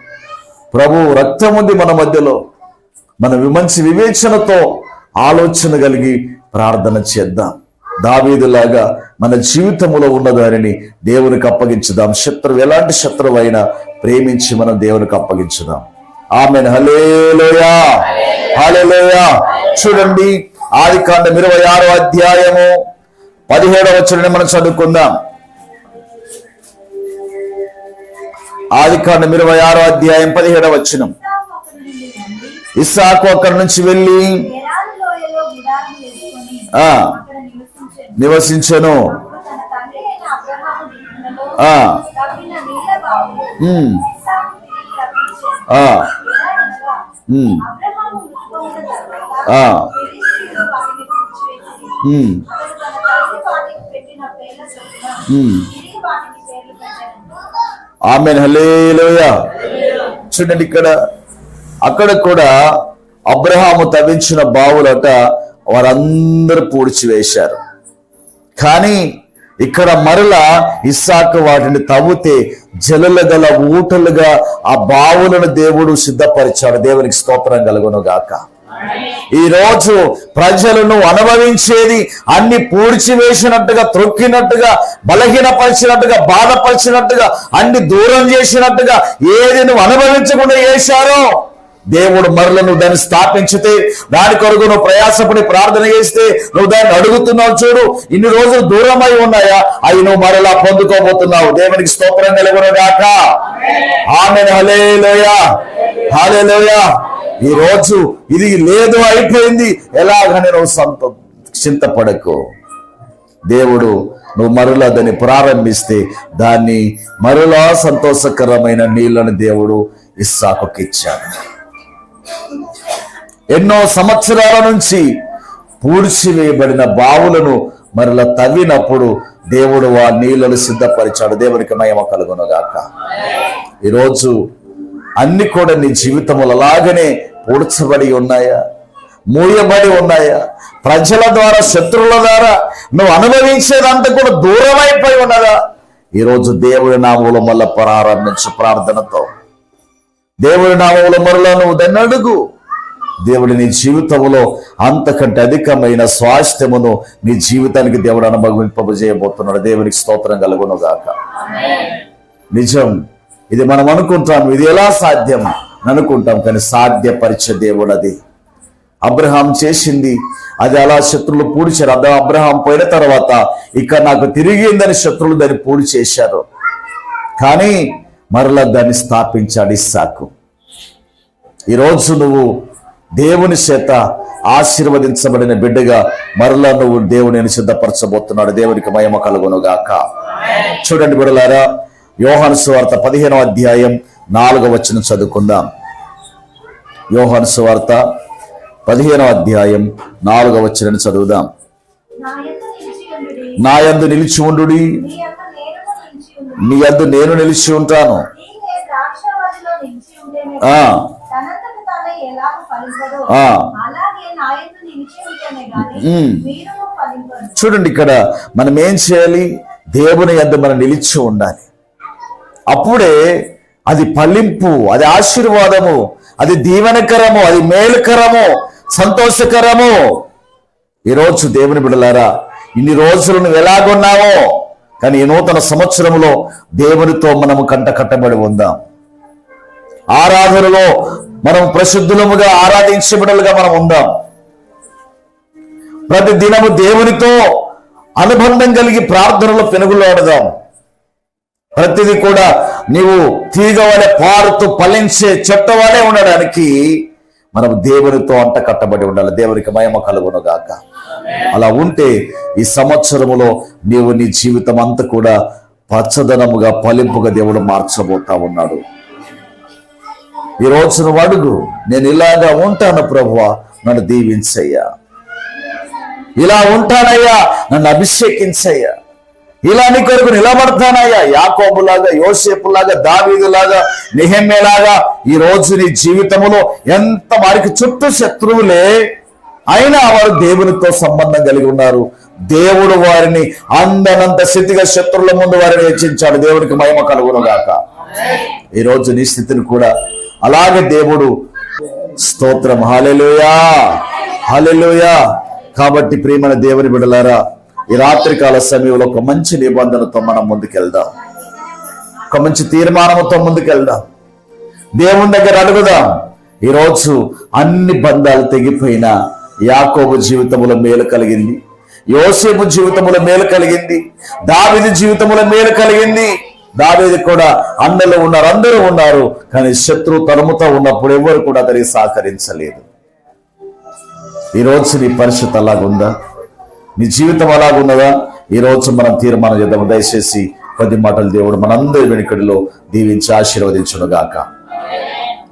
ప్రభు రక్తం ఉంది మన మధ్యలో. మన మంచి వివేచనతో ఆలోచన కలిగి ప్రార్థన చేద్దాం. దావీదులాగా మన జీవితంలో ఉన్న దానిని దేవునికి అప్పగించుదాం. శత్రువు ఎలాంటి శత్రువు అయినా ప్రేమించి మనం దేవునికి అప్పగించుదాం. ఆమేన్, హల్లెలూయా, హల్లెలూయా. చూడండి, ఆదికాండం 26వ అధ్యాయము 17వ వచనాన్ని మనం చదువుకుందాం. ఆదికాండం 26వ అధ్యాయం 17వ వచనం. ఇస్సాకు అక్కడి నుంచి వెళ్ళి నివసించెను. ఆమేన్, హల్లెలూయా. చూడండి, అక్కడ కూడా అబ్రహాము తవ్వించిన బావులట వారందరూ పూడ్చివేశారు. కానీ ఇక్కడ మరలా ఇస్సాకు వాటిని తవ్వితే జలలు గల ఊటలుగా ఆ బావులను దేవుడు సిద్ధపరిచాడు. దేవునికి స్తోత్రం కలుగును గాక. ఈ రోజు ప్రజలను అనుభవించేది అన్ని పూడ్చివేసినట్టుగా, త్రొక్కినట్టుగా, బలహీనపరిచినట్టుగా, బాధపరిచినట్టుగా, అన్ని దూరం చేసినట్టుగా ఏది నువ్వు అనుభవించకుండా చేశారో దేవుడు మరల నువ్వు దాన్ని స్థాపించితే, దాని కొరకు నువ్వు ప్రయాసపడి ప్రార్థన చేస్తే, నువ్వు దాన్ని అడుగుతున్నావు చూడు, ఇన్ని రోజులు దూరమై ఉన్నాయా, అవి నువ్వు మరలా పొందుకోబోతున్నావు. దేవునికి స్తోత్రం కలుగును గాక. ఆమేన్, హల్లెలూయా, హల్లెలూయా. ఈ రోజు ఇది లేదు, అయిపోయింది, ఎలాగని నువ్వు చింతపడకు. దేవుడు నువ్వు మరలా దాన్ని ప్రారంభిస్తే దాన్ని మరలా సంతోషకరమైన నీళ్లను దేవుడు ఇస్సాకుకి ఇచ్చాడు. ఎన్నో సంవత్సరాల నుంచి పూడ్చివేయబడిన బావులను మరలా తవ్వినప్పుడు దేవుడు ఆ నీళ్లను సిద్ధపరిచాడు. దేవునికి మహిమ కలుగును గాక. ఈరోజు అన్ని కూడా నీ జీవితంలో అలాగనే పూడ్చబడి ఉన్నాయా, మూయబడి ఉన్నాయా? ప్రజల ద్వారా, శత్రువుల ద్వారా నువ్వు అనుభవించేదంతా కూడా దూరం అయిపోయి ఉన్నదా? ఈరోజు దేవుడి నామములో మళ్ళా ప్రారంభించు. ప్రార్థనతో దేవుడి నామములో మరలా నువ్వు దాన్ని అడుగు. దేవుడు నీ జీవితంలో అంతకంటే అధికమైన స్వాస్థ్యమును నీ జీవితానికి దేవుడు అనుభవింపజేయబోతున్నాడు. దేవునికి స్తోత్రం కలుగును గాక. నిజం, ఇది మనం అనుకుంటాం, ఇది ఎలా సాధ్యం అనుకుంటాం, కానీ సాధ్యపరిచే దేవుడు అది. అబ్రహాం చేసింది అది అలా శత్రువులు పూడ్చారు. అబ్రహాం పోయిన తర్వాత ఇక నాకు తిరిగిందని శత్రువులు దాన్ని పూడి చేశారు. కానీ మరలా దాన్ని స్థాపించాడు ఇస్సాకు. ఈరోజు నువ్వు దేవుని చేత ఆశీర్వదించబడిన బిడ్డగా మరలా నువ్వు దేవుని సిద్ధపరచబోతున్నాడు. దేవునికి మహిమ కలుగునుగాక. చూడండి బిడ్డలారా, యోహాను సువార్త 15వ అధ్యాయం 4వ వచనం చదువుకుందాం. యోహాను సువార్త 15వ అధ్యాయం 4వ వచనం చదువుదాం. నా యందు నిలిచి ఉండుడి, నీ యందు నేను నిలిచి ఉంటాను. చూడండి, ఇక్కడ మనం ఏం చేయాలి? దేవుని యందు మనం నిలిచి ఉండాలి. అప్పుడే అది ఫలింపు, అది ఆశీర్వాదము, అది దీవెనకరము, అది మేలుకరము, సంతోషకరము. ఈరోజు దేవుని బిడ్డలారా, ఇన్ని రోజులు నువ్వు ఎలాగున్నావో, కానీ ఈ నూతన సంవత్సరంలో దేవునితో మనము కంట కట్టబడి ఉందాం. ఆరాధనలో మనం ప్రసిద్ధులముగా ఆరాధించే బిడ్డలుగా మనం ఉందాం. ప్రతి దినము దేవునితో అనుబంధం కలిగి ప్రార్థనలో పెనుగులాడదాం. ప్రతిదీ కూడా నీవు తీగ వలె పారుతూ ఫలించే చెట్టు వలె ఉండడానికి మనం దేవునితో అంట కట్టబడి ఉండాలి. దేవునికి మహిమ కలుగునుగాక. అలా ఉంటే ఈ సంవత్సరములో నీవు నీ జీవితం అంతా కూడా పచ్చదనముగా ఫలింపుగా దేవుడు మార్చబోతా ఉన్నాడు. ఈ రోజు నువ్వు అడుగు, నేను ఇలాగా ఉంటాను ప్రభువా, నన్ను దీవించయ్యా. ఇలా ఉంటానయ్యా, నన్ను అభిషేకించయ్యా. ఇలా నీ కొరకు నిలబడతానయ్యా. యాకోబులాగా, యోసేపులాగా, దావీదులాగా, నెహెమ్యాలాగా ఈ రోజు నీ జీవితంలో ఎంత వారికి చుట్టూ శత్రువులే అయినా వారు దేవునితో సంబంధం కలిగి ఉన్నారు. దేవుడు వారిని అందనంత స్థితిగా శత్రువుల ముందు వారిని హెచ్చించాడు. దేవునికి మహిమ కలుగునుగాక. ఈ రోజు నీ స్థితిని కూడా అలాగే దేవుడు స్తోత్రం. హల్లెలూయా, హల్లెలూయా. కాబట్టి ప్రియమైన దేవుని బిడ్డలారా, ఈ రాత్రికాల సమయంలో ఒక మంచి నిబంధనతో మనం ముందుకెళ్దాం. ఒక మంచి తీర్మానంతో ముందుకెళ్దాం. దేవుని దగ్గర అడుగుదాం. ఈరోజు అన్ని బంధాలు తెగిపోయినా యాకోబు జీవితంలో మేలు కలిగింది, యోసేపు జీవితంలో మేలు కలిగింది, దావీదు జీవితంలో మేలు కలిగింది. దావీదు కూడా అన్నలు ఉన్నారు, అందరూ ఉన్నారు, కానీ శత్రు తరుముతో ఉన్నప్పుడు ఎవరు కూడా అతనికి సహకరించలేదు. ఈరోజు నీ పరిస్థితి అలాగుందా? నీ జీవితం అలాగున్నదా? ఈరోజు మనం తీర్మానం చేద్దాం. దయచేసి కొద్ది మాటలు దేవుడు మనందరి వెనుకడిలో దీవించి ఆశీర్వదించునుగాక.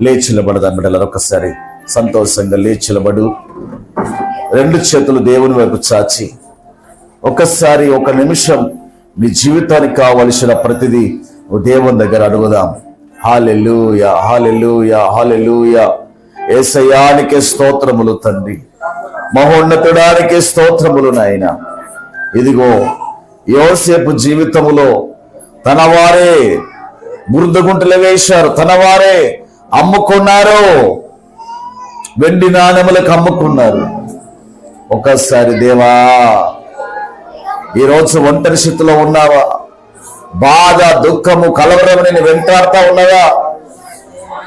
లేచిలబడదాం బిడ్డలారా, ఒక్కసారి సంతోషంగా లేచిలబడు. రెండు చేతులు దేవుని వైపు చాచి ఒక్కసారి ఒక నిమిషం నీ జీవితానికి కావలసిన ప్రతిదీ దేవుని దగ్గర అడుగుదాం. హల్లెలూయా, హల్లెలూయా, హల్లెలూయా. యేసయ్యానికే స్తోత్రములు తండ్రి, మహోన్నతుడానికి స్తోత్రములు నాయన. ఇదిగో యోసేపు జీవితములో తన వారే బురదగుంటలు వేశారు, తన వారే అమ్ముకున్నారు, వెండి నాణెములకు అమ్ముకున్నారు. ఒక్కసారి దేవా, ఈరోజు ఒంటరి స్థితిలో ఉన్నావా? బాధ, దుఃఖము, కలవరం నేను వెంటాడుతా ఉన్నవా?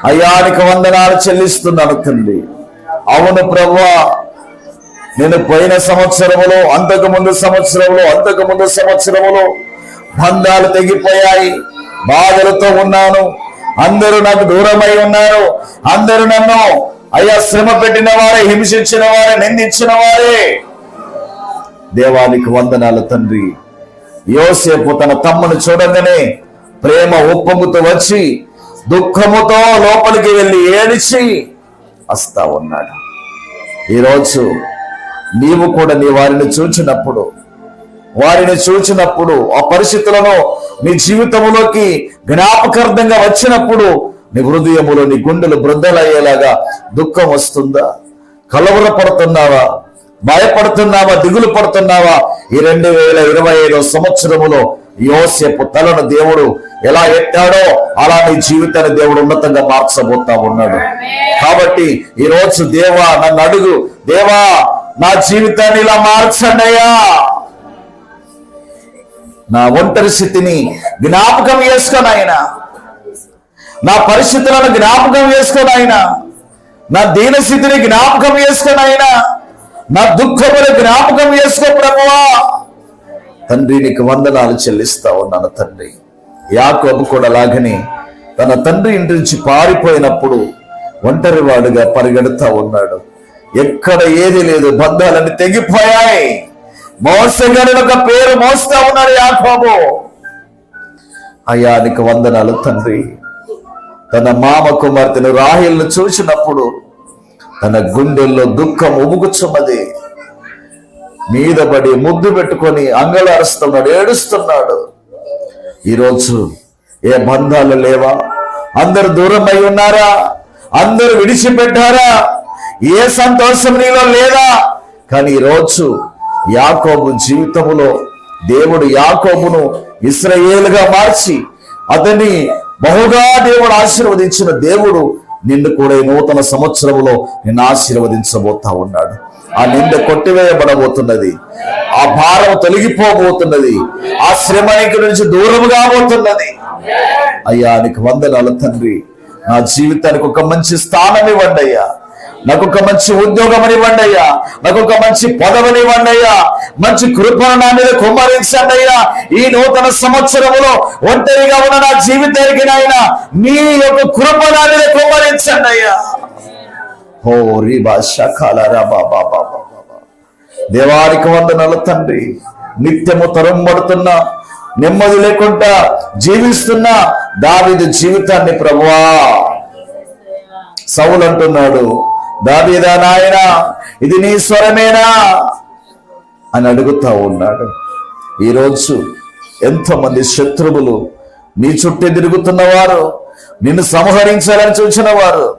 అయ్యానికి వందనాలు చెల్లిస్తున్నాను తండ్రి. అవును ప్రభువా, నేను పోయిన సంవత్సరములో, అంతకు ముందు సంవత్సరములో బంధాలు తెగిపోయాయి, బాధలతో ఉన్నాను, అందరూ నాకు దూరమై ఉన్నారు, అందరూ నన్ను అయ్యా శ్రమ పెట్టిన వారే, హింసించిన వారే, నిందించిన వారే. దేవానికి వందనాలు తండ్రి. యోసేపు తన తమ్ముని చూడగానే ప్రేమ ఉప్పొంగుతూ వచ్చి దుఃఖముతో లోపలికి వెళ్ళి ఏడిచి వస్తా ఉన్నాడు. ఈరోజు నీవు కూడా నీ వారిని చూచినప్పుడు ఆ పరిస్థితులను నీ జీవితంలోకి జ్ఞాపకార్థంగా వచ్చినప్పుడు నీ హృదయములో, నీ గుండెలు బృందలయ్యేలాగా దుఃఖం వస్తుందా? కలవరపడుతున్నావా? భయపడుతున్నావా? దిగులు పడుతున్నావా? ఈ 2025 సంవత్సరములో యోసేపు తలను దేవుడు ఎలా ఎత్తాడో అలా నీ జీవితాన్ని దేవుడు ఉన్నతంగా మార్చబోతా ఉన్నాడు. కాబట్టి ఈ రోజు దేవా నన్ను అడుగు, దేవా నా జీవితాన్ని ఇలా మార్చండి అయ్యా. నా ఒంటరి స్థితిని జ్ఞాపకం చేసుకొని ఆయన, నా పరిస్థితులను జ్ఞాపకం చేసుకొని ఆయన, నా దీన స్థితిని జ్ఞాపకం చేసుకొని ఆయన, నా దుఃఖమును జ్ఞాపకం చేసుకో ప్రభువా. తండ్రి నీకు వందనాలు చెల్లిస్తా ఉన్నాను తండ్రి. యాకోబు కూడా అలాగని తన తండ్రి ఇంటి నుంచి పారిపోయినప్పుడు ఒంటరివాడుగా పరిగెడుతూ ఉన్నాడు. ఎక్కడ ఏది లేదు, బంధాలన్నీ తెగిపోయాయి. మోసగాడిని ఒక పేరు మోస్తా ఉన్నాడు యాకోబు. అయ్యా నీకు వందనాలు తండ్రి. తన మామ కుమార్తెను రాహేలును చూసినప్పుడు తన గుండెల్లో దుఃఖం ఉబుకుచున్నది. మీద పడి ముద్దు పెట్టుకొని అంగలారుస్తున్నాడు, ఏడుస్తున్నాడు. ఈరోజు ఏ బంధాలు లేవా? అందరు దూరం అయి ఉన్నారా? అందరూ విడిచిపెట్టారా? ఏ సంతోషం నీలో లేదా? కానీ ఈరోజు యాకోబు జీవితంలో దేవుడు యాకోబును ఇశ్రాయేలుగా మార్చి అతన్ని బహుగా దేవుడు ఆశీర్వదించిన దేవుడు నిన్ను కూడా ఈ నూతన సంవత్సరంలో నిన్ను ఆశీర్వదించబోతా ఉన్నాడు. ఆ నింద కొట్టివేయబడబోతున్నది, ఆ భారం తొలగిపోబోతున్నది, ఆ శ్రమ ఇంటి నుంచి దూరం కాబోతున్నది. అయ్యా నీకు వందనాలు తండ్రి. నా జీవితానికి ఒక మంచి స్థానం ఇవ్వండి అయ్యా. నాకు ఒక మంచి ఉద్యోగం ఇవ్వండి అయ్యా. నాకు ఒక మంచి పదవిని ఇవ్వండి అయ్యా. మంచి కృపను నా మీద కుమ్మరించండి అయ్యా. ఈ నూతన సంవత్సరంలో ఒంటరిగా ఉన్న నా జీవితానికి నాయన మీ యొక్క కృప నా మీద కుమ్మరించండి అయ్యా. ఓ రీబా షకాలరా బాబా బాబా. దేవానికి వందనాలు తండ్రి. నిత్యము తరంబడుతున్న, నెమ్మది లేకుండా జీవిస్తున్న దావీదు జీవితాన్ని ప్రభువా, సౌలు అంటున్నాడు, దావీదా నాయనా ఇది నీ స్వరమేనా అని అడుగుతా ఉన్నాడు. ఈరోజు ఎంతో మంది శత్రువులు నీ చుట్టూ తిరుగుతున్నవారు, నిన్ను సంహరించాలని చూసిన వారు,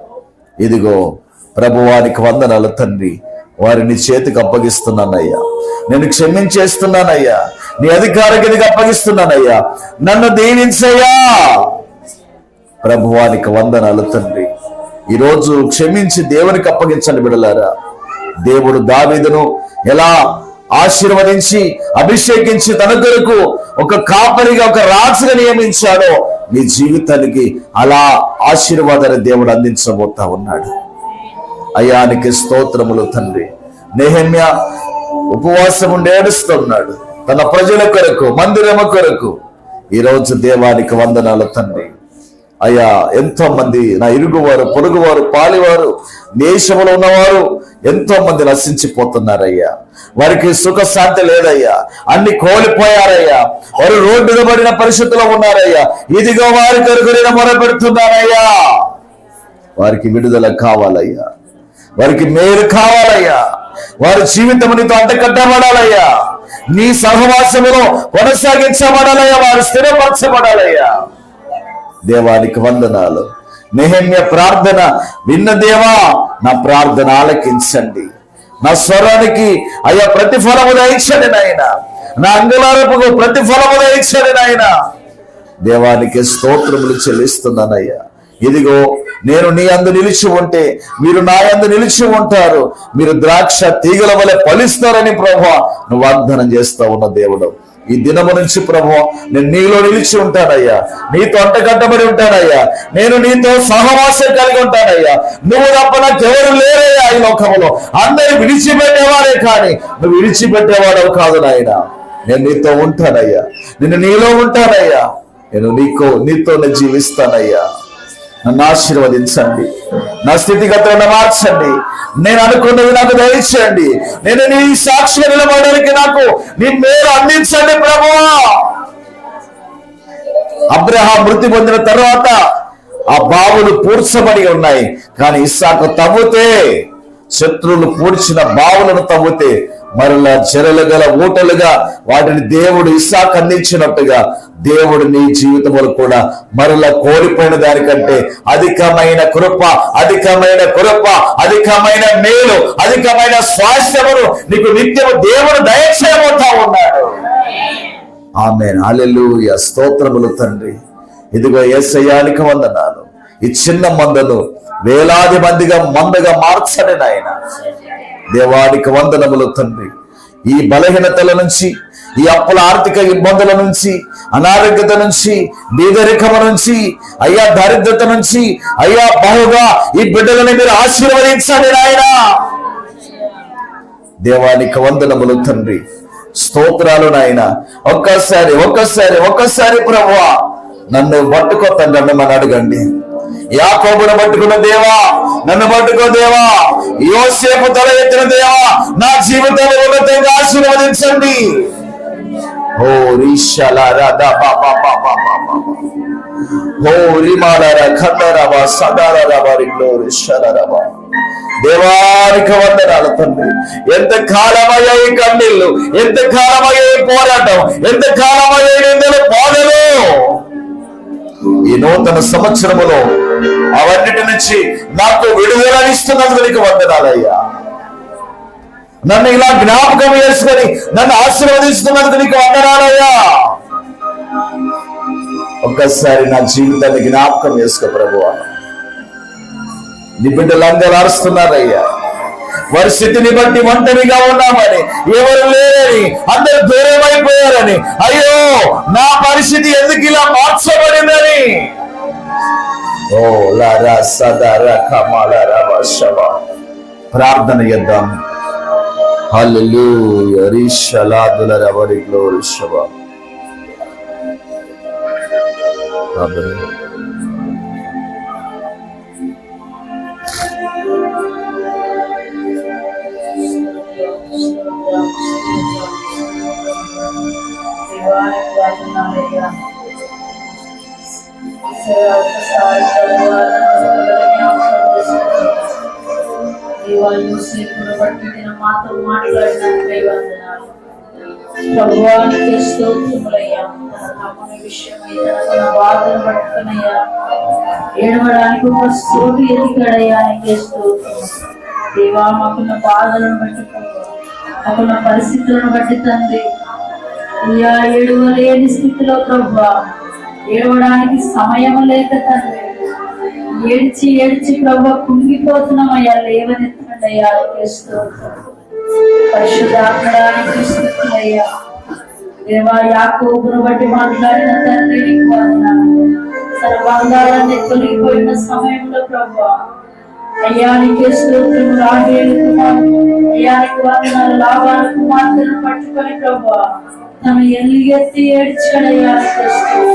ఇదిగో ప్రభువానికి వందనాలు తండ్రి. వారిని చేతికి అప్పగిస్తున్నానయ్యా. నేను క్షమించేస్తున్నానయ్యా. నీ అధికార గదికి అప్పగిస్తున్నానయ్యా. నన్ను దీవించయ్యా. ప్రభువానికి వందనాలు తండ్రి. ఈరోజు క్షమించి దేవునికి అప్పగించండి బిడ్డలారా. దేవుడు దావీదును ఎలా ఆశీర్వదించి అభిషేకించి తన కొరకు ఒక కాపరిగా, ఒక రాజుగా నియమించాడో నీ జీవితానికి అలా ఆశీర్వాదాన్ని దేవుడు అందించబోతా ఉన్నాడు. అయానికి స్తోత్రములు తండ్రి. నెహెమ్యా ఉపవాసం ఉండి ఏడుస్తున్నాడు తన ప్రజల కొరకు, మందిరము కొరకు. ఈరోజు దేవానికి వందనాలు తండ్రి. అయ్యా ఎంతో మంది నా ఇరుగువారు, పొరుగువారు, పాలివారు, దేశంలో ఉన్నవారు ఎంతో మంది నశించిపోతున్నారయ్యా. వారికి సుఖశాంతి లేదయ్యా. అన్ని కోల్పోయారయ్యా. వారు రోడ్డు మీద పడిన పరిస్థితిలో ఉన్నారయ్యా. ఇదిగో వారి కొరకు నేను మొరపెడుతున్నానయ్యా. వారికి విడుదల కావాలయ్యా. వారికి మేలు కావాలయ్యా. వారి జీవితం నీతో అంటకట్టబడాలయ్యా. నీ సహవాసములో కొనసాగించబడాలయ్యా. వారు స్థిరపరచబడాలయ్యా. దేవానికి వందనాలు. నెహెమ్యా ప్రార్థన విన్న దేవా, నా ప్రార్థన ఆలకించండి. నా స్వరానికి అయ్యా ప్రతిఫలము దయచండి నాయన. నా అంగుళారపుకు ప్రతిఫలము దయచండి నాయన. దేవానికి స్తోత్రములు చెల్లిస్తున్నానయ్యా. ఇదిగో నేను నీ అందు నిలిచి ఉంటే మీరు నా యందు నిలిచి ఉంటారు. మీరు ద్రాక్ష తీగల వలె ఫలిస్తారని ప్రభువా నువ్వు వాగ్దానం చేస్తా ఉన్న దేవుడు. ఈ దినము నుంచి ప్రభువా నేను నీలో నిలిచి ఉంటానయ్యా. నీతో అంటగట్టబడి ఉంటానయ్యా. నేను నీతో సహవాసం కలిగి ఉంటానయ్యా. నువ్వు తప్ప నాకెవరు లేరయ్యా ఈ లోకములో. అందరు విడిచిపెట్టేవారే కానీ నువ్వు విడిచిపెట్టేవాడవు కాదు నాయన. నేను నీతో ఉంటానయ్యా. నేను నీలో ఉంటానయ్యా. నేను నీతోనే జీవిస్తానయ్యా. నన్ను ఆశీర్వదించండి. నా స్థితిగతులను మార్చండి. నేను అనుకున్నది నాకు దయచేయండి. నేను నీ సాక్షిగా నిలబడడానికి నాకు నీ మేలు అందించండి ప్రభువా. అబ్రహాం మృతి పొందిన తర్వాత ఆ బావులు పూడ్చబడి ఉన్నాయి. కానీ ఇస్సాకు తవ్వుతే, శత్రువులు పూడ్చిన బావులను తవ్వుతే మరలా చెరలు గల ఊటలుగా వాటిని దేవుడు ఇస్సాకు అందించినట్టుగా దేవుడు నీ జీవితంలో కూడా మరలా కోల్పోయిన దానికంటే అధికమైన కృప, అధికమైన కృప, అధికమైన మేలు, అధికమైన స్వాస్థ్యమును నీకు నిత్యము దేవుడు దయచేయబోతా ఉన్నాడు. ఆమేన్. హల్లెలూయా. స్తోత్రములు తండ్రి. ఇదిగో యేసయ్యానికి వందనాలు. ఈ చిన్న మందను వేలాది మందగా మార్చండి నాయన. దేవానికి వందనములు తండ్రి. ఈ బలహీనతల నుంచి, ఈ అప్పుల ఆర్థిక ఇబ్బందుల నుంచి, అనారోగ్యత నుంచి, బీదరికము నుంచి, అయ్యా దారిద్రత నుంచి, అయ్యా బహుగా ఈ బిడ్డలని మీరు ఆశీర్వదించండి నాయన. దేవానికి వందనములు తండ్రి. స్తోత్రాలు నాయన. ఒక్కసారి ప్రభువా నన్ను పట్టుకో తండ్రి అన్నమని అడగండి. యాకోబును పట్టుకున్న దేవా నన్ను పట్టుకో దేవా, యోసేపు తల ఎత్తిన దేవా నా జీవితంలో ఉన్నతంగా ఆశీర్వదించండి. ఓ రిషలారా దా బాబా బాబా ఓ రిమాలారా ఖండరాబా సదారాబా రిగ్లోరి షలరాబా. దేవానికి వందనాలు తండ్రి. ఎంత కాలమయ్యా ఈ కన్నీళ్ళు, ఎంత కాలమయ్యా ఈ పోరాటం, ఎంత కాలమయ్యా నిందలు బాధలు. ఈ నూతన సంవత్సరములో అవన్నిటి నుంచి నాకు విడుదలనిస్తున్నందుకు నీకు వందనాలయ్యా. నన్ను ఇలా జ్ఞాపకం చేసుకొని నన్ను ఆశీర్వదిస్తున్నందుకు నీకు వందనాలయ్యా. ఒక్కసారి నా జీవితాన్ని జ్ఞాపకం చేసుకో ప్రభువా. నీ బిడ్డలు అందరూ అరుస్తున్నారయ్యా, వారి స్థితిని బట్టి ఒంటరిగా ఉన్నామని, ఎవరు లేరని, అందరు దూరమైపోయారని, అయ్యో నా పరిస్థితి ఎందుకు ఇలా మార్చబడిందని. ఓ లారా సదారా కమాలారా వశవా. ప్రార్థన చేద్దాం. హల్లెలూయా రిషలాదులరా వరి గ్లోరీ షవా. ప్రార్థన. మాతో మాట్లాడిన ప్రభువానికి స్తోత్రములయ్యా. తన విషయమై తన బాధను పట్టుకునయ్యా ఏడవడానికి ఒక చోటు ఎదిగాడయ్యా. నీకే స్తోత్రం దేవా. మాకున్న బాధలను బట్టి, మాకున్న పరిస్థితులను బట్టి తండ్రి అయ్యా ఏడవలేని స్థితిలో ప్రభువా, ఏడవడానికి సమయం లేక తండ్రి ఏడ్చి ఏడ్చి ప్రభువా కుంగిపోతున్నామయ్యా. లేవనెత్తండి అయ్యా. నీకే స్తోత్రం. పరిశుద్ధాత్మడానికి స్తుతులయ్యా దేవా. యాకోబును బట్టి మాట్లాడిన తండ్రి నీకు వందనాలు. తన బంధాలన్నీ తొలగిపోయిన సమయంలో ప్రభువా అయ్యా నీకే స్తోత్రం. రాహేలు కుమారుడు అయ్యా నీకు వందనాలు. లాబాను కుమార్తెను పట్టుకొని ప్రభువా తను ఎలుగెత్తి ఏడ్చాడయ్యా. నీకే స్తోత్రం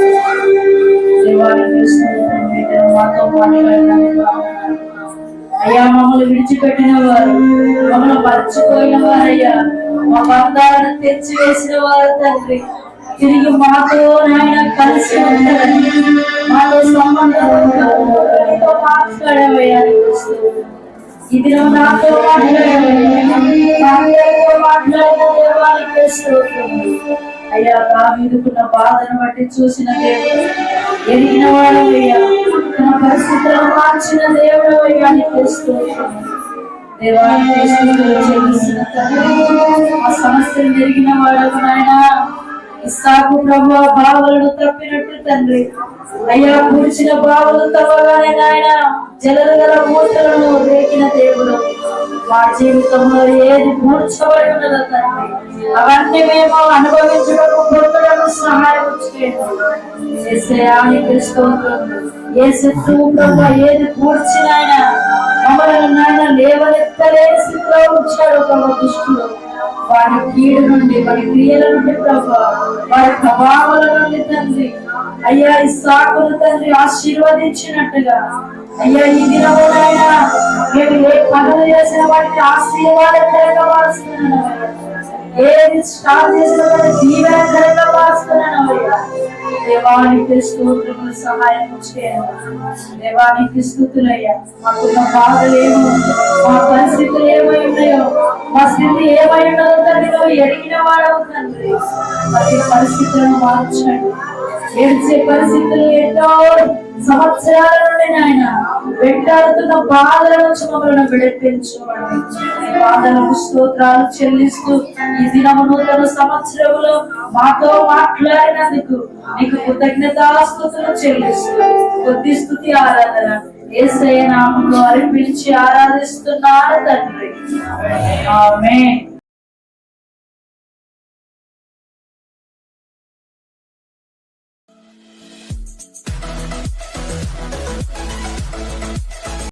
దేవా. నీకే స్తోత్రం. మాతో మాట్లాడిన అయ్యా మమ్మల్ని విడిచిపెట్టిన వారు, మమ్మల్ని మర్చిపోయిన వారయ్యా, మా బంధాలను తెచ్చివేసిన వారు తండ్రి తిరిగి మాతో నాయన కలిసి ఉంటారని, మాతో సంబంధం మాట్లాడవయ్యా. ఇది నాతో మాట్లాడిన దేవానికి స్తోత్రం. అయ్యా దావీదుకున్న బాధను బట్టి చూసిన దేవుడు, ఎరిగిన వాడవయ్యా, తన పరిస్థితులను మార్చిన దేవుడు అయ్యా. నీకే స్తోత్రం దేవానికి చెల్లిసిన ఆ సమస్యను ఎరిగిన వాడవు నాయన. ఇస్సాకు ప్రభువా బావలను తప్పినట్టు తండ్రి అయ్యా కూర్చిన బావలు తవ్వగానే నాయన జలలు గల మూటలను రేకిన దేవుడు. మా జీవితంలో ఏది మూర్చబడి ఉన్నదో తండ్రి అవన్నీ మేము అనుభవించడం పొందడం సహాయం చేయండి. ఏ శత్రువు ప్రభు ఏది కూర్చినాయన మమ్మల్ని నాయన లేవనెత్తలేని స్థితిలో ఉంచాడు ప్రభు దుష్టుడు. వారి కీడు నుండి, వారి క్రియల నుండి ప్రభు, వారి ప్రభావాల నుండి తండ్రి అయ్యా ఇస్సాకును తండ్రి ఆశీర్వదించినట్టుగా అయ్యా ఈ దినమునైనా మేము ఏ పనులు చేసిన వాటికి ఆశీర్వాదకరంగా మారుస్తున్నాను. ఏది స్టార్ట్ చేసిన వాటికి దీవెనకరంగా మారుస్తున్నాను. దేవానికి స్తోత్రములు సహాయం చేయండి. దేవానికి స్తుతులయ్యా. మాకున్న బాధలు ఏమో, మా పరిస్థితులు ఏమై ఉన్నాయో, మా స్థితి ఏమై ఉన్నదో తండ్రి నువ్వు ఎరిగిన వాడవు తండ్రి. ప్రతి పరిస్థితులను మార్చండి. ఏడ్చే పరిస్థితులు ఎన్నో సంవత్సరాల నుండి నాయన వెంటాడుతున్న బాధల నుంచి మమ్మల్ని విడిపించమని బాధలకు స్తోత్రాలు చెల్లిస్తూ ఈ దినము నూతన సంవత్సరంలో మాతో మాట్లాడినందుకు నీకు కృతజ్ఞతాస్తుతులు చెల్లిస్తూ కొద్ది స్తుతి ఆరాధన యేసయ్య నామములో అర్పించి ఆరాధిస్తున్నాను తండ్రి. ఆమేన్.